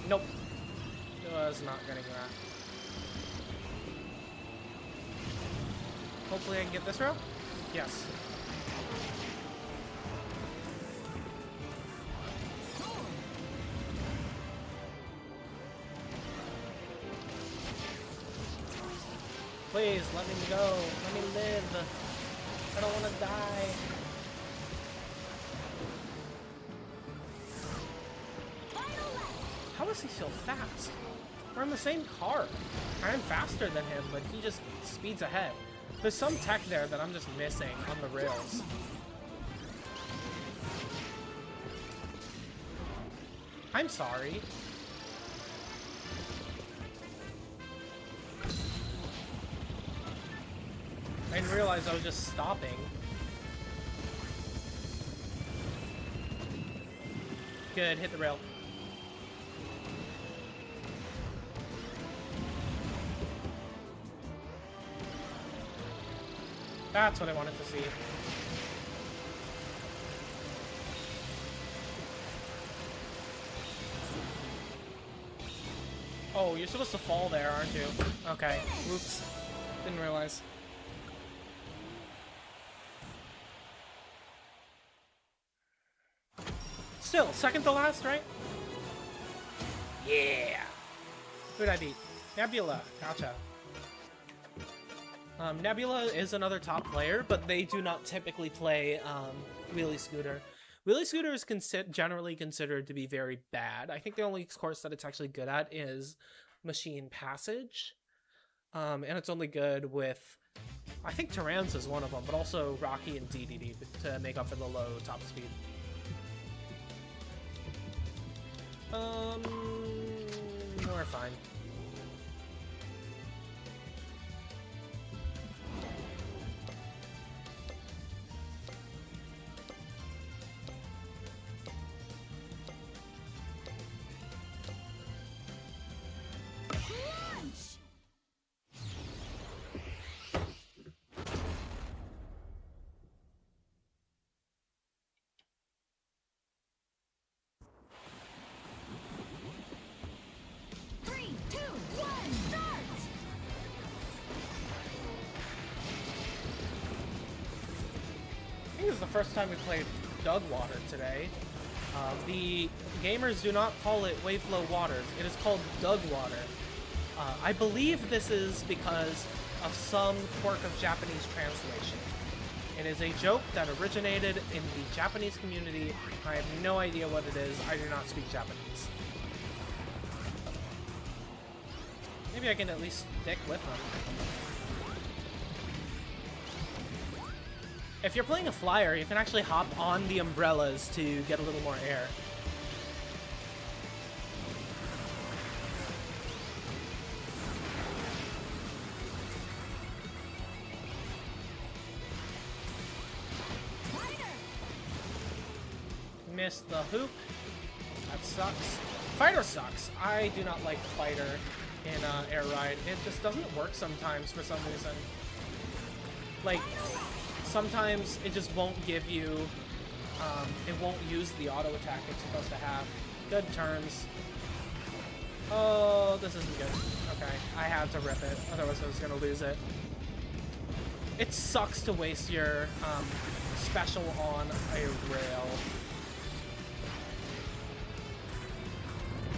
Nope. Was not getting that. Hopefully I can get this row? Yes. Please, let me go. Let me live. I don't want to die. How is he so fast? We're in the same car. I'm faster than him, but he just speeds ahead. There's some tech there that I'm just missing on the rails. I'm sorry. I didn't realize I was just stopping. Good, hit the rail. That's what I wanted to see. Oh, you're supposed to fall there, aren't you? Okay. Oops. Didn't realize. Still, second to last, right? Yeah! Who'd I beat? Nebula. Gotcha. Nebula is another top player, but they do not typically play Wheelie Scooter. Wheelie Scooter is generally considered to be very bad. I think the only course that it's actually good at is Machine Passage. And it's only good with, I think Terrans is one of them, but also Rocky and DDD to make up for the low top speed. We're fine. Launch! 3, 2, 1, start! I think this is the first time we played Dug Water today. The gamers do not call it Waveflow Waters. It is called Dug Water. I believe this is because of some quirk of Japanese translation. It is a joke that originated in the Japanese community. I have no idea what it is. I do not speak Japanese. Maybe I can at least stick with them. If you're playing a flyer, you can actually hop on the umbrellas to get a little more air. Missed the hoop. That sucks. Fighter sucks. I do not like Fighter in Air Ride. It just doesn't work sometimes for some reason. Like, sometimes it just won't give you, it won't use the auto attack it's supposed to have. Good turns. Oh, this isn't good. Okay, I had to rip it, otherwise I was gonna lose it. It sucks to waste your special on a rail.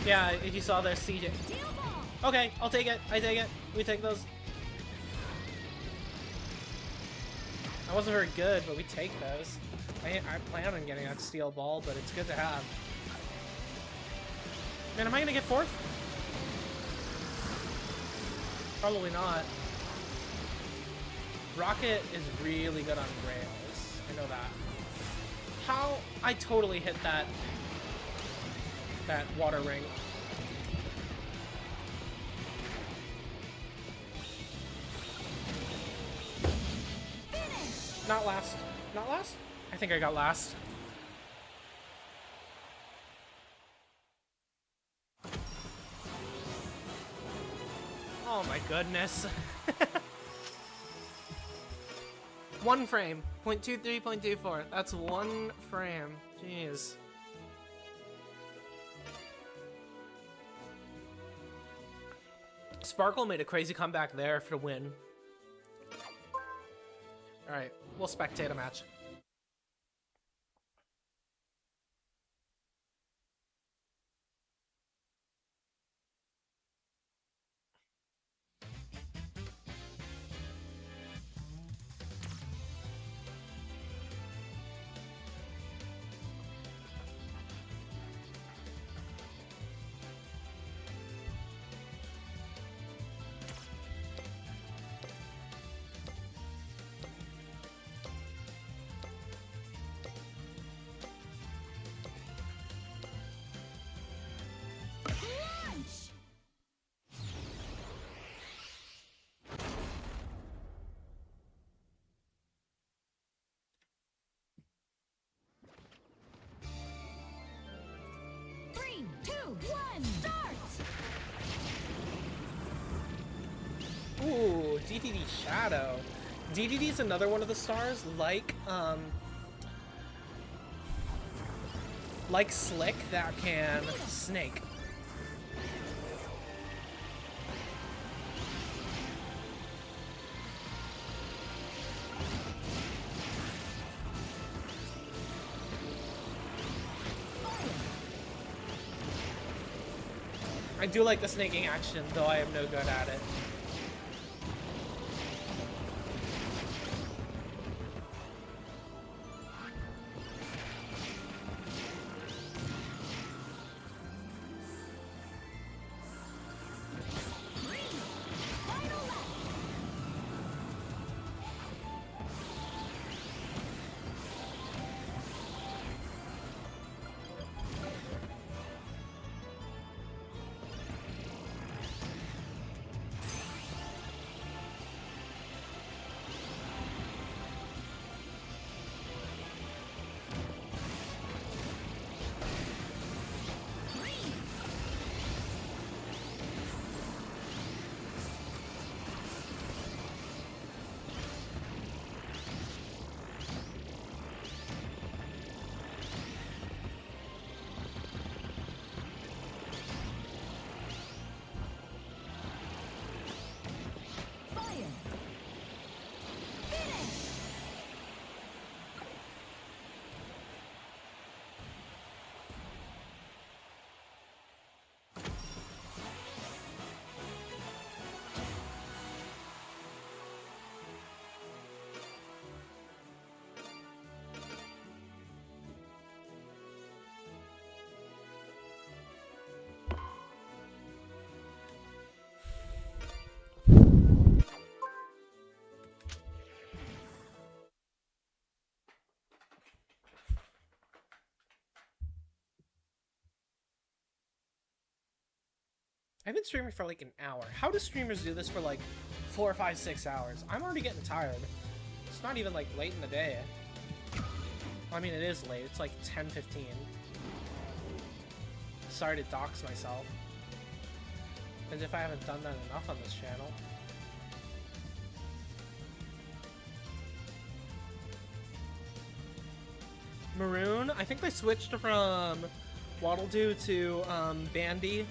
Yeah, if you saw there, CJ. Okay, I'll take it. I take it. We take those. I wasn't very good, but we take those. I plan on getting that steel ball, but it's good to have. Man, am I gonna get fourth? Probably not. Rocket is really good on rails. I know that. How? I totally hit that water ring. Not last. Not last? I think I got last. Oh my goodness. 1 frame. 0.23, 0.24. That's 1 frame. Jeez. Sparkle made a crazy comeback there for the win. Alright, we'll spectate a match. 2, 1, start! Ooh, DDD Shadow. DDD is another one of the stars, like Slick, that can snake. I do like the snaking action, though I am no good at it. I've been streaming for like an hour. How do streamers do this for like 4, 5, 6 hours? I'm already getting tired. It's not even like late in the day. Well, I mean, it is late. It's like 10:15. Sorry to dox myself. As if I haven't done that enough on this channel. Maroon? I think they switched from Waddle Doo to Bandy.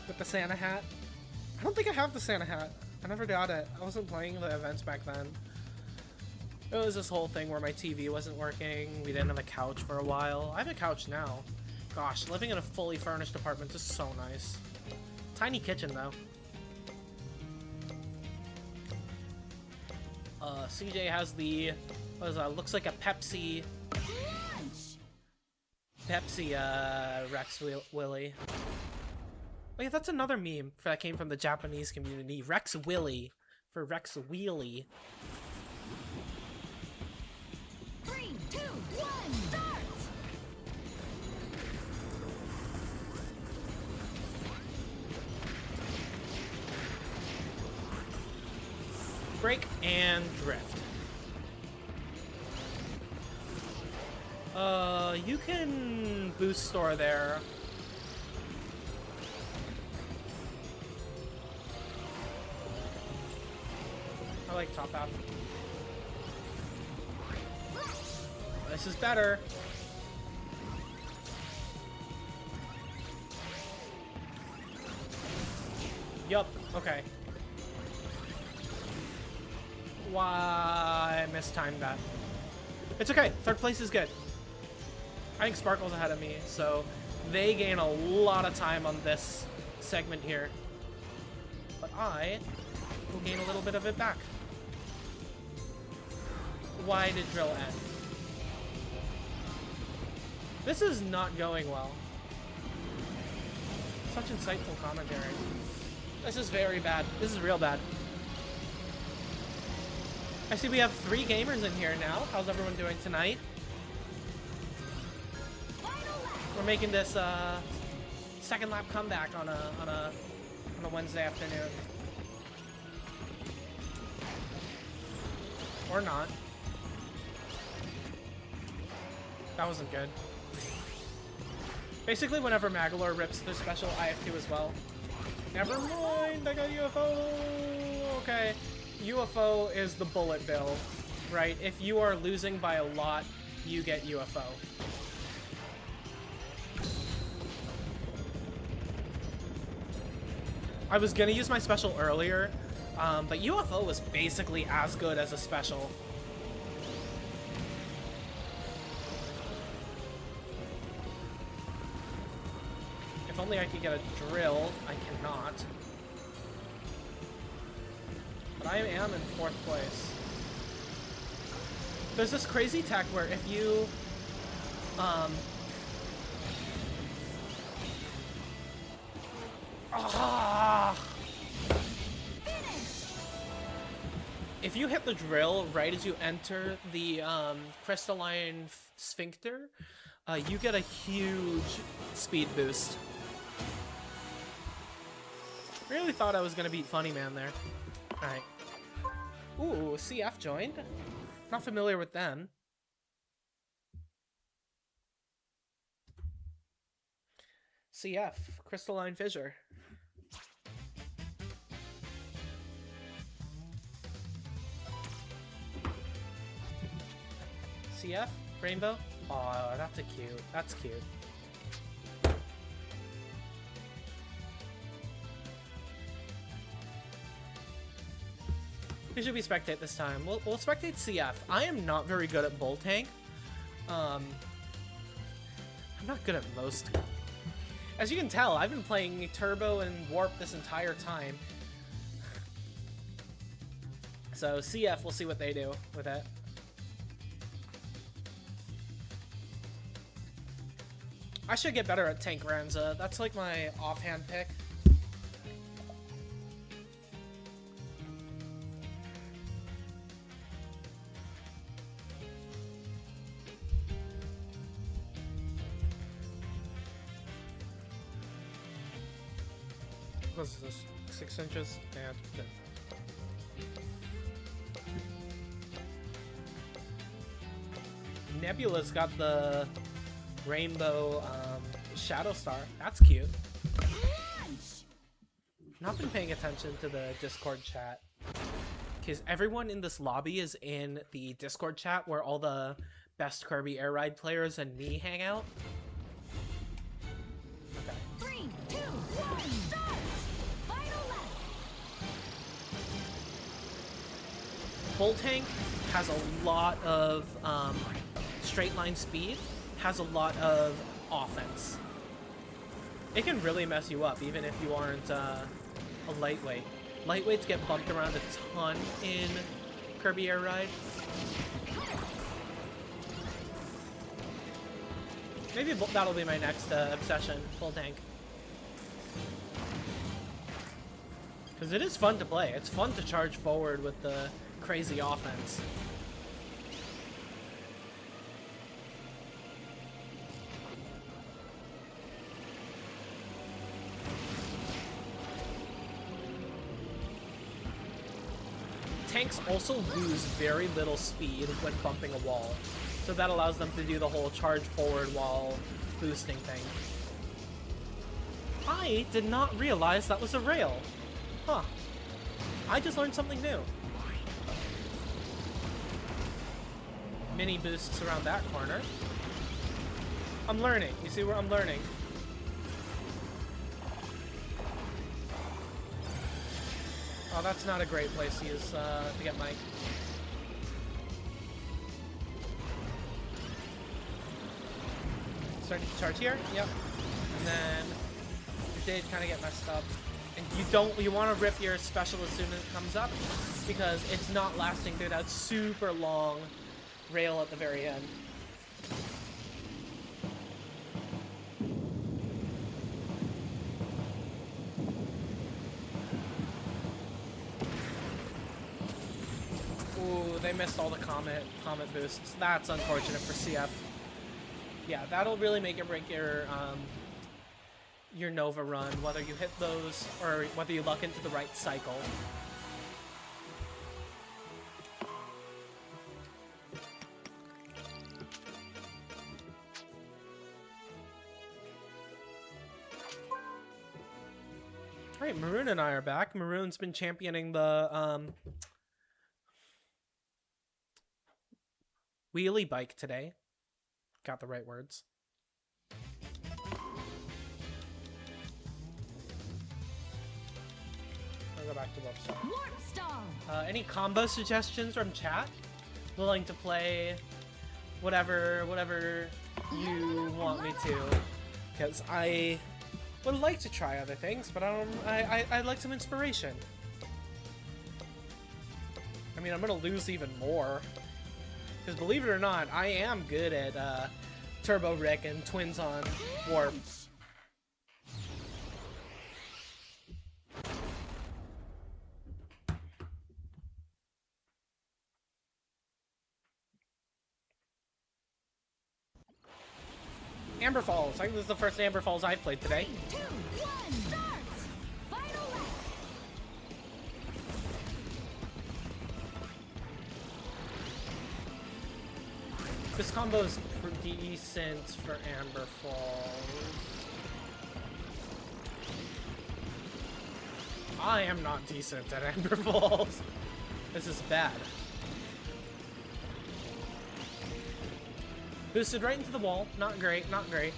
With the Santa hat. I don't think I have the Santa hat. I never got it. I wasn't playing the events back then. It was this whole thing where my TV wasn't working. We didn't have a couch for a while. I have a couch now. Gosh, living in a fully furnished apartment is so nice. Tiny kitchen though. CJ has the, what is that? Looks like a Pepsi. Rex Willy. Oh yeah, that's another meme that came from the Japanese community. Rex Willy for Rex Wheelie. 3, 2, 1, start! Break and drift. You can boost store there. I like top half. This is better. Yup, okay. Why I mistimed that. It's okay, third place is good. I think Sparkle's ahead of me, so they gain a lot of time on this segment here. But I will gain a little bit of it back. Why did drill end? This is not going well. Such insightful commentary. This is very bad. This is real bad. I see we have 3 gamers in here now. How's everyone doing tonight? We're making this second lap comeback on a Wednesday afternoon. Or not. That wasn't good. Basically, whenever Magolor rips their special, I have to as well. Never mind, I got UFO! Okay, UFO is the bullet bill, right? If you are losing by a lot, you get UFO. I was gonna use my special earlier, but UFO was basically as good as a special. If only I could get a drill. I cannot. But I am in 4th place. There's this crazy tech where if you, if you hit the drill right as you enter the crystalline sphincter, you get a huge speed boost. Really thought I was gonna beat Funny Man there. Alright. Ooh, CF joined? Not familiar with them. CF, Crystalline Fissure. CF, Rainbow. Oh, that's a cute. That's cute. Who should we spectate this time? We'll spectate CF. I am not very good at Bull Tank. I'm not good at most. As you can tell, I've been playing Turbo and Warp this entire time. So CF, we'll see what they do with it. I should get better at Tank Ranza. That's like my offhand pick. What is this? 6 inches and good. Nebula's got the rainbow shadow star. That's cute. Not been paying attention to the Discord chat because everyone in this lobby is in the Discord chat where all the best Kirby Air Ride players and me hang out. Okay. 3, 2, 1, start! Final lap. Bull Tank has a lot of straight line speed, has a lot of offense. It can really mess you up even if you aren't a lightweight. Lightweights get bumped around a ton in Kirby Air Ride. Maybe that'll be my next obsession, Bull Tank. Because it is fun to play. It's fun to charge forward with the crazy offense. Tanks also lose very little speed when bumping a wall, so that allows them to do the whole charge forward while boosting thing. I did not realize that was a rail. Huh. I just learned something new. Mini boosts around that corner. I'm learning. You see where I'm learning? Oh, that's not a great place to use to get Mike. Starting to charge here. Yep. And then it did kind of get messed up. And you want to rip your special as soon as it comes up because it's not lasting through that super long rail at the very end. Ooh, they missed all the comet boosts. That's unfortunate for CF. Yeah, that'll really make or break your Nova run, whether you hit those or whether you luck into the right cycle. Alright, Maroon and I are back. Maroon's been championing the wheelie bike today. Got the right words. I'll go back to Warp Star. Warp Star. Any combo suggestions from chat? Willing to play whatever you want me to, because I would like to try other things, but I'd like some inspiration. I mean, I'm gonna lose even more, because believe it or not, I am good at Turbo Rick and Twins on Warp. Amber Falls. I think this is the first Amber Falls I've played today. 3, 2, 1, start! Final lap. This combo is pretty decent for Amber Falls. I am not decent at Amber Falls. This is bad. Boosted right into the wall. Not great, not great.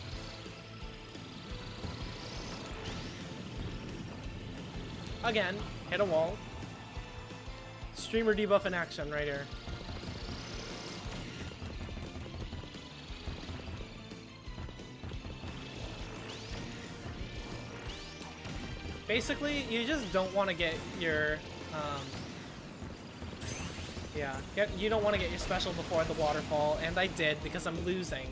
Again, hit a wall. Streamer debuff in action right here. Basically, you just don't want to get your, you don't want to get your special before the waterfall, and I did because I'm losing.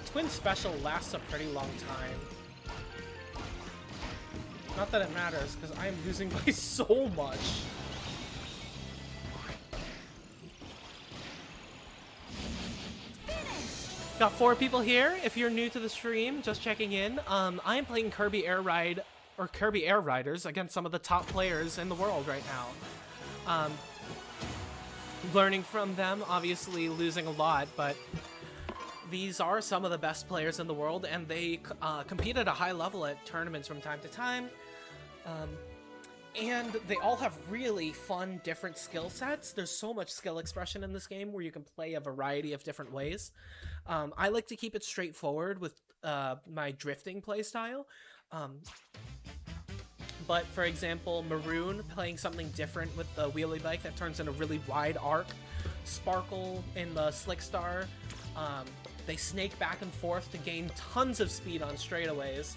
Twin special lasts a pretty long time. Not that it matters, because I am losing by so much. Got 4 people here. If you're new to the stream, just checking in. I am playing Kirby Air Ride, or Kirby Air Riders, against some of the top players in the world right now. Learning from them, obviously losing a lot, but these are some of the best players in the world, and they compete at a high level at tournaments from time to time. And they all have really fun, different skill sets. There's so much skill expression in this game where you can play a variety of different ways. I like to keep it straightforward with my drifting playstyle. But for example, Maroon playing something different with the wheelie bike that turns in a really wide arc. Sparkle in the Slick Star. They snake back and forth to gain tons of speed on straightaways.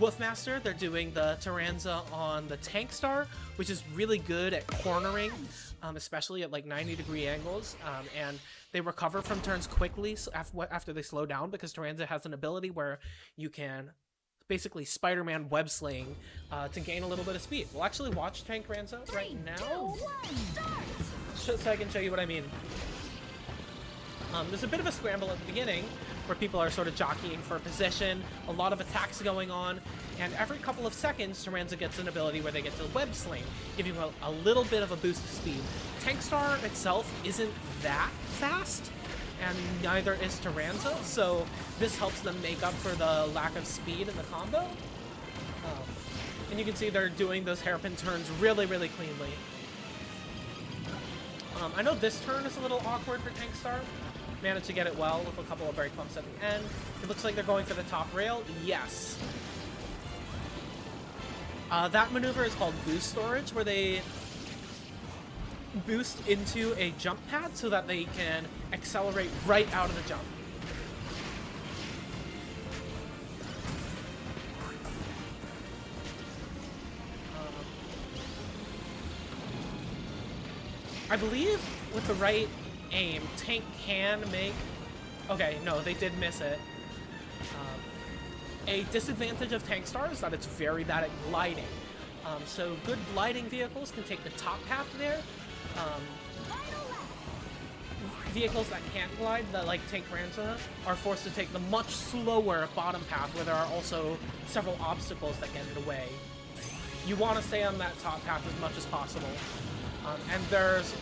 Wolfmaster, they're doing the Taranza on the Tank Star, which is really good at cornering, especially at like 90-degree angles, and they recover from turns quickly after they slow down, because Taranza has an ability where you can basically Spider-Man web sling to gain a little bit of speed. We'll actually watch Tank Taranza right now, 3, 2, 1, start! so I can show you what I mean. There's a bit of a scramble at the beginning, where people are sort of jockeying for position, a lot of attacks going on, and every couple of seconds, Taranza gets an ability where they get to web sling, giving you a little bit of a boost of speed. Tank Star itself isn't that fast, and neither is Taranza, so this helps them make up for the lack of speed in the combo. And you can see they're doing those hairpin turns really, really cleanly. I know this turn is a little awkward for Tank Star. Managed to get it well with a couple of brake bumps at the end. It looks like they're going for the top rail. Yes. That maneuver is called boost storage, where they boost into a jump pad so that they can accelerate right out of the jump. I believe with the right aim, Tank can make... Okay, no, they did miss it. A disadvantage of Tank Star is that it's very bad at gliding. So good gliding vehicles can take the top path there. Vehicles that can't glide, that like Tank Taranza, are forced to take the much slower bottom path, where there are also several obstacles that get in the way. you want to stay on that top path as much as possible. And there's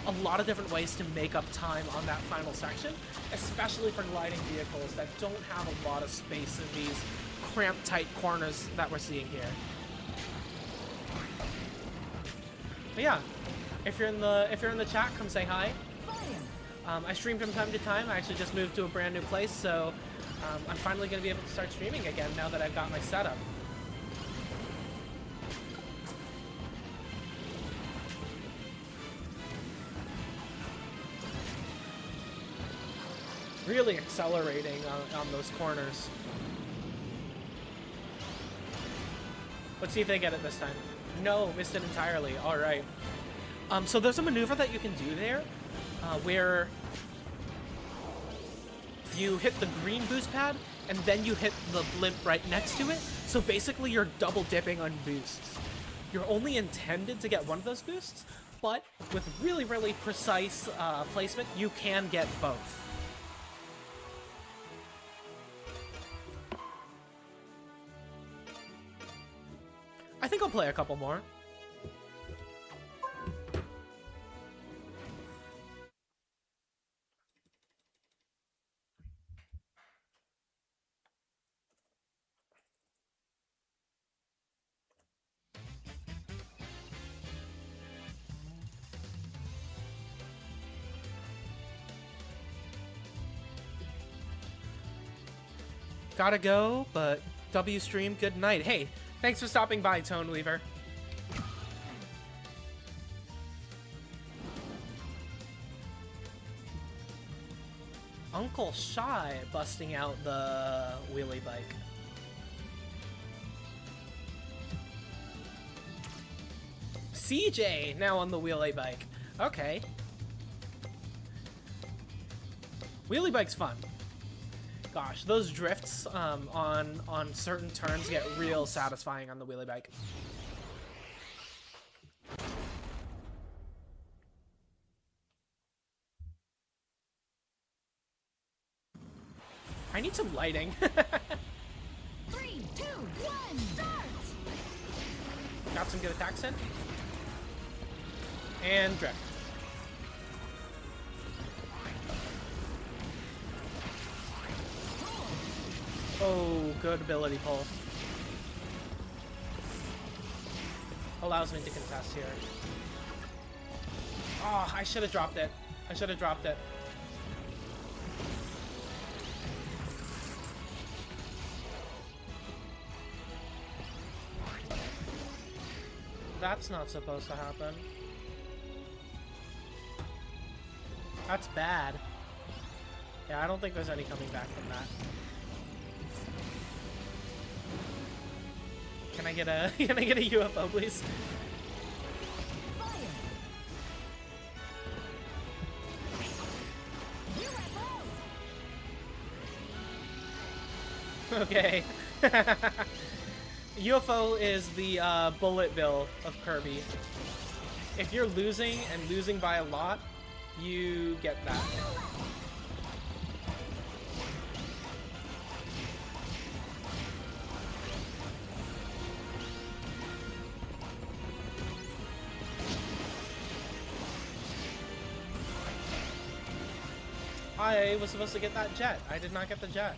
a lot of different ways to make up time on that final section, especially for gliding vehicles that don't have a lot of space in these cramped, tight corners that we're seeing here. But yeah, if you're in the chat, come say hi. I stream from time to time. I actually just moved to a brand new place, so I'm finally going to be able to start streaming again now that I've got my setup. Really accelerating on those corners. Let's see if they get it this time. No, missed it entirely. All right. So there's a maneuver that you can do there where you hit the green boost pad and then you hit the blimp right next to it. So basically you're double dipping on boosts. You're only intended to get one of those boosts, but with really, really precise placement, you can get both. I think I'll play a couple more. Gotta go, but W stream, good night. Hey, thanks for stopping by, Tone Weaver. Uncle Shy busting out the wheelie bike. CJ now on the wheelie bike. Okay. Wheelie bike's fun. Gosh, those drifts on certain turns get real satisfying on the wheelie bike. I need some lighting. 3, 2, 1, start! Got some good attacks in. And drift. Oh, good ability pull. Allows me to contest here. Oh, I should have dropped it. I should have dropped it. That's not supposed to happen. That's bad. Yeah, I don't think there's any coming back from that. Can I get a UFO, please? Okay. UFO is the bullet bill of Kirby. If you're losing and losing by a lot, you get that. I was supposed to get that jet. I did not get the jet.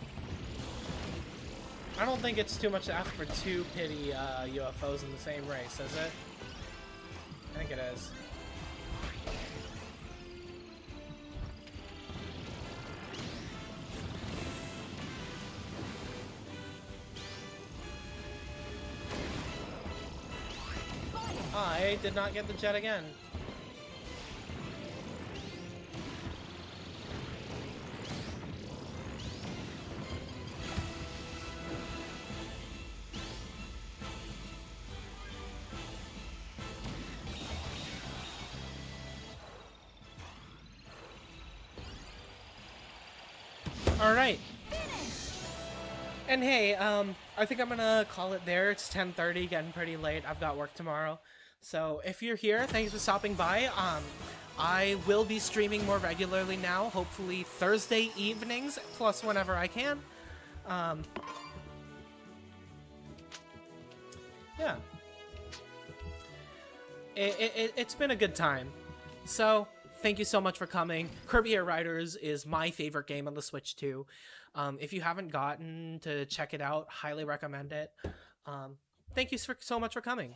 I don't think it's too much to ask for two pity UFOs in the same race, is it? I think it is. I did not get the jet again. Alright. And hey, I think I'm gonna call it there. It's 10:30, getting pretty late. I've got work tomorrow. So if you're here, thanks for stopping by. I will be streaming more regularly now, hopefully Thursday evenings, plus whenever I can. Yeah. it's been a good time. So, thank you so much for coming. Kirby Air Riders is my favorite game on the Switch too. If you haven't gotten to check it out, highly recommend it. Thank you so much for coming.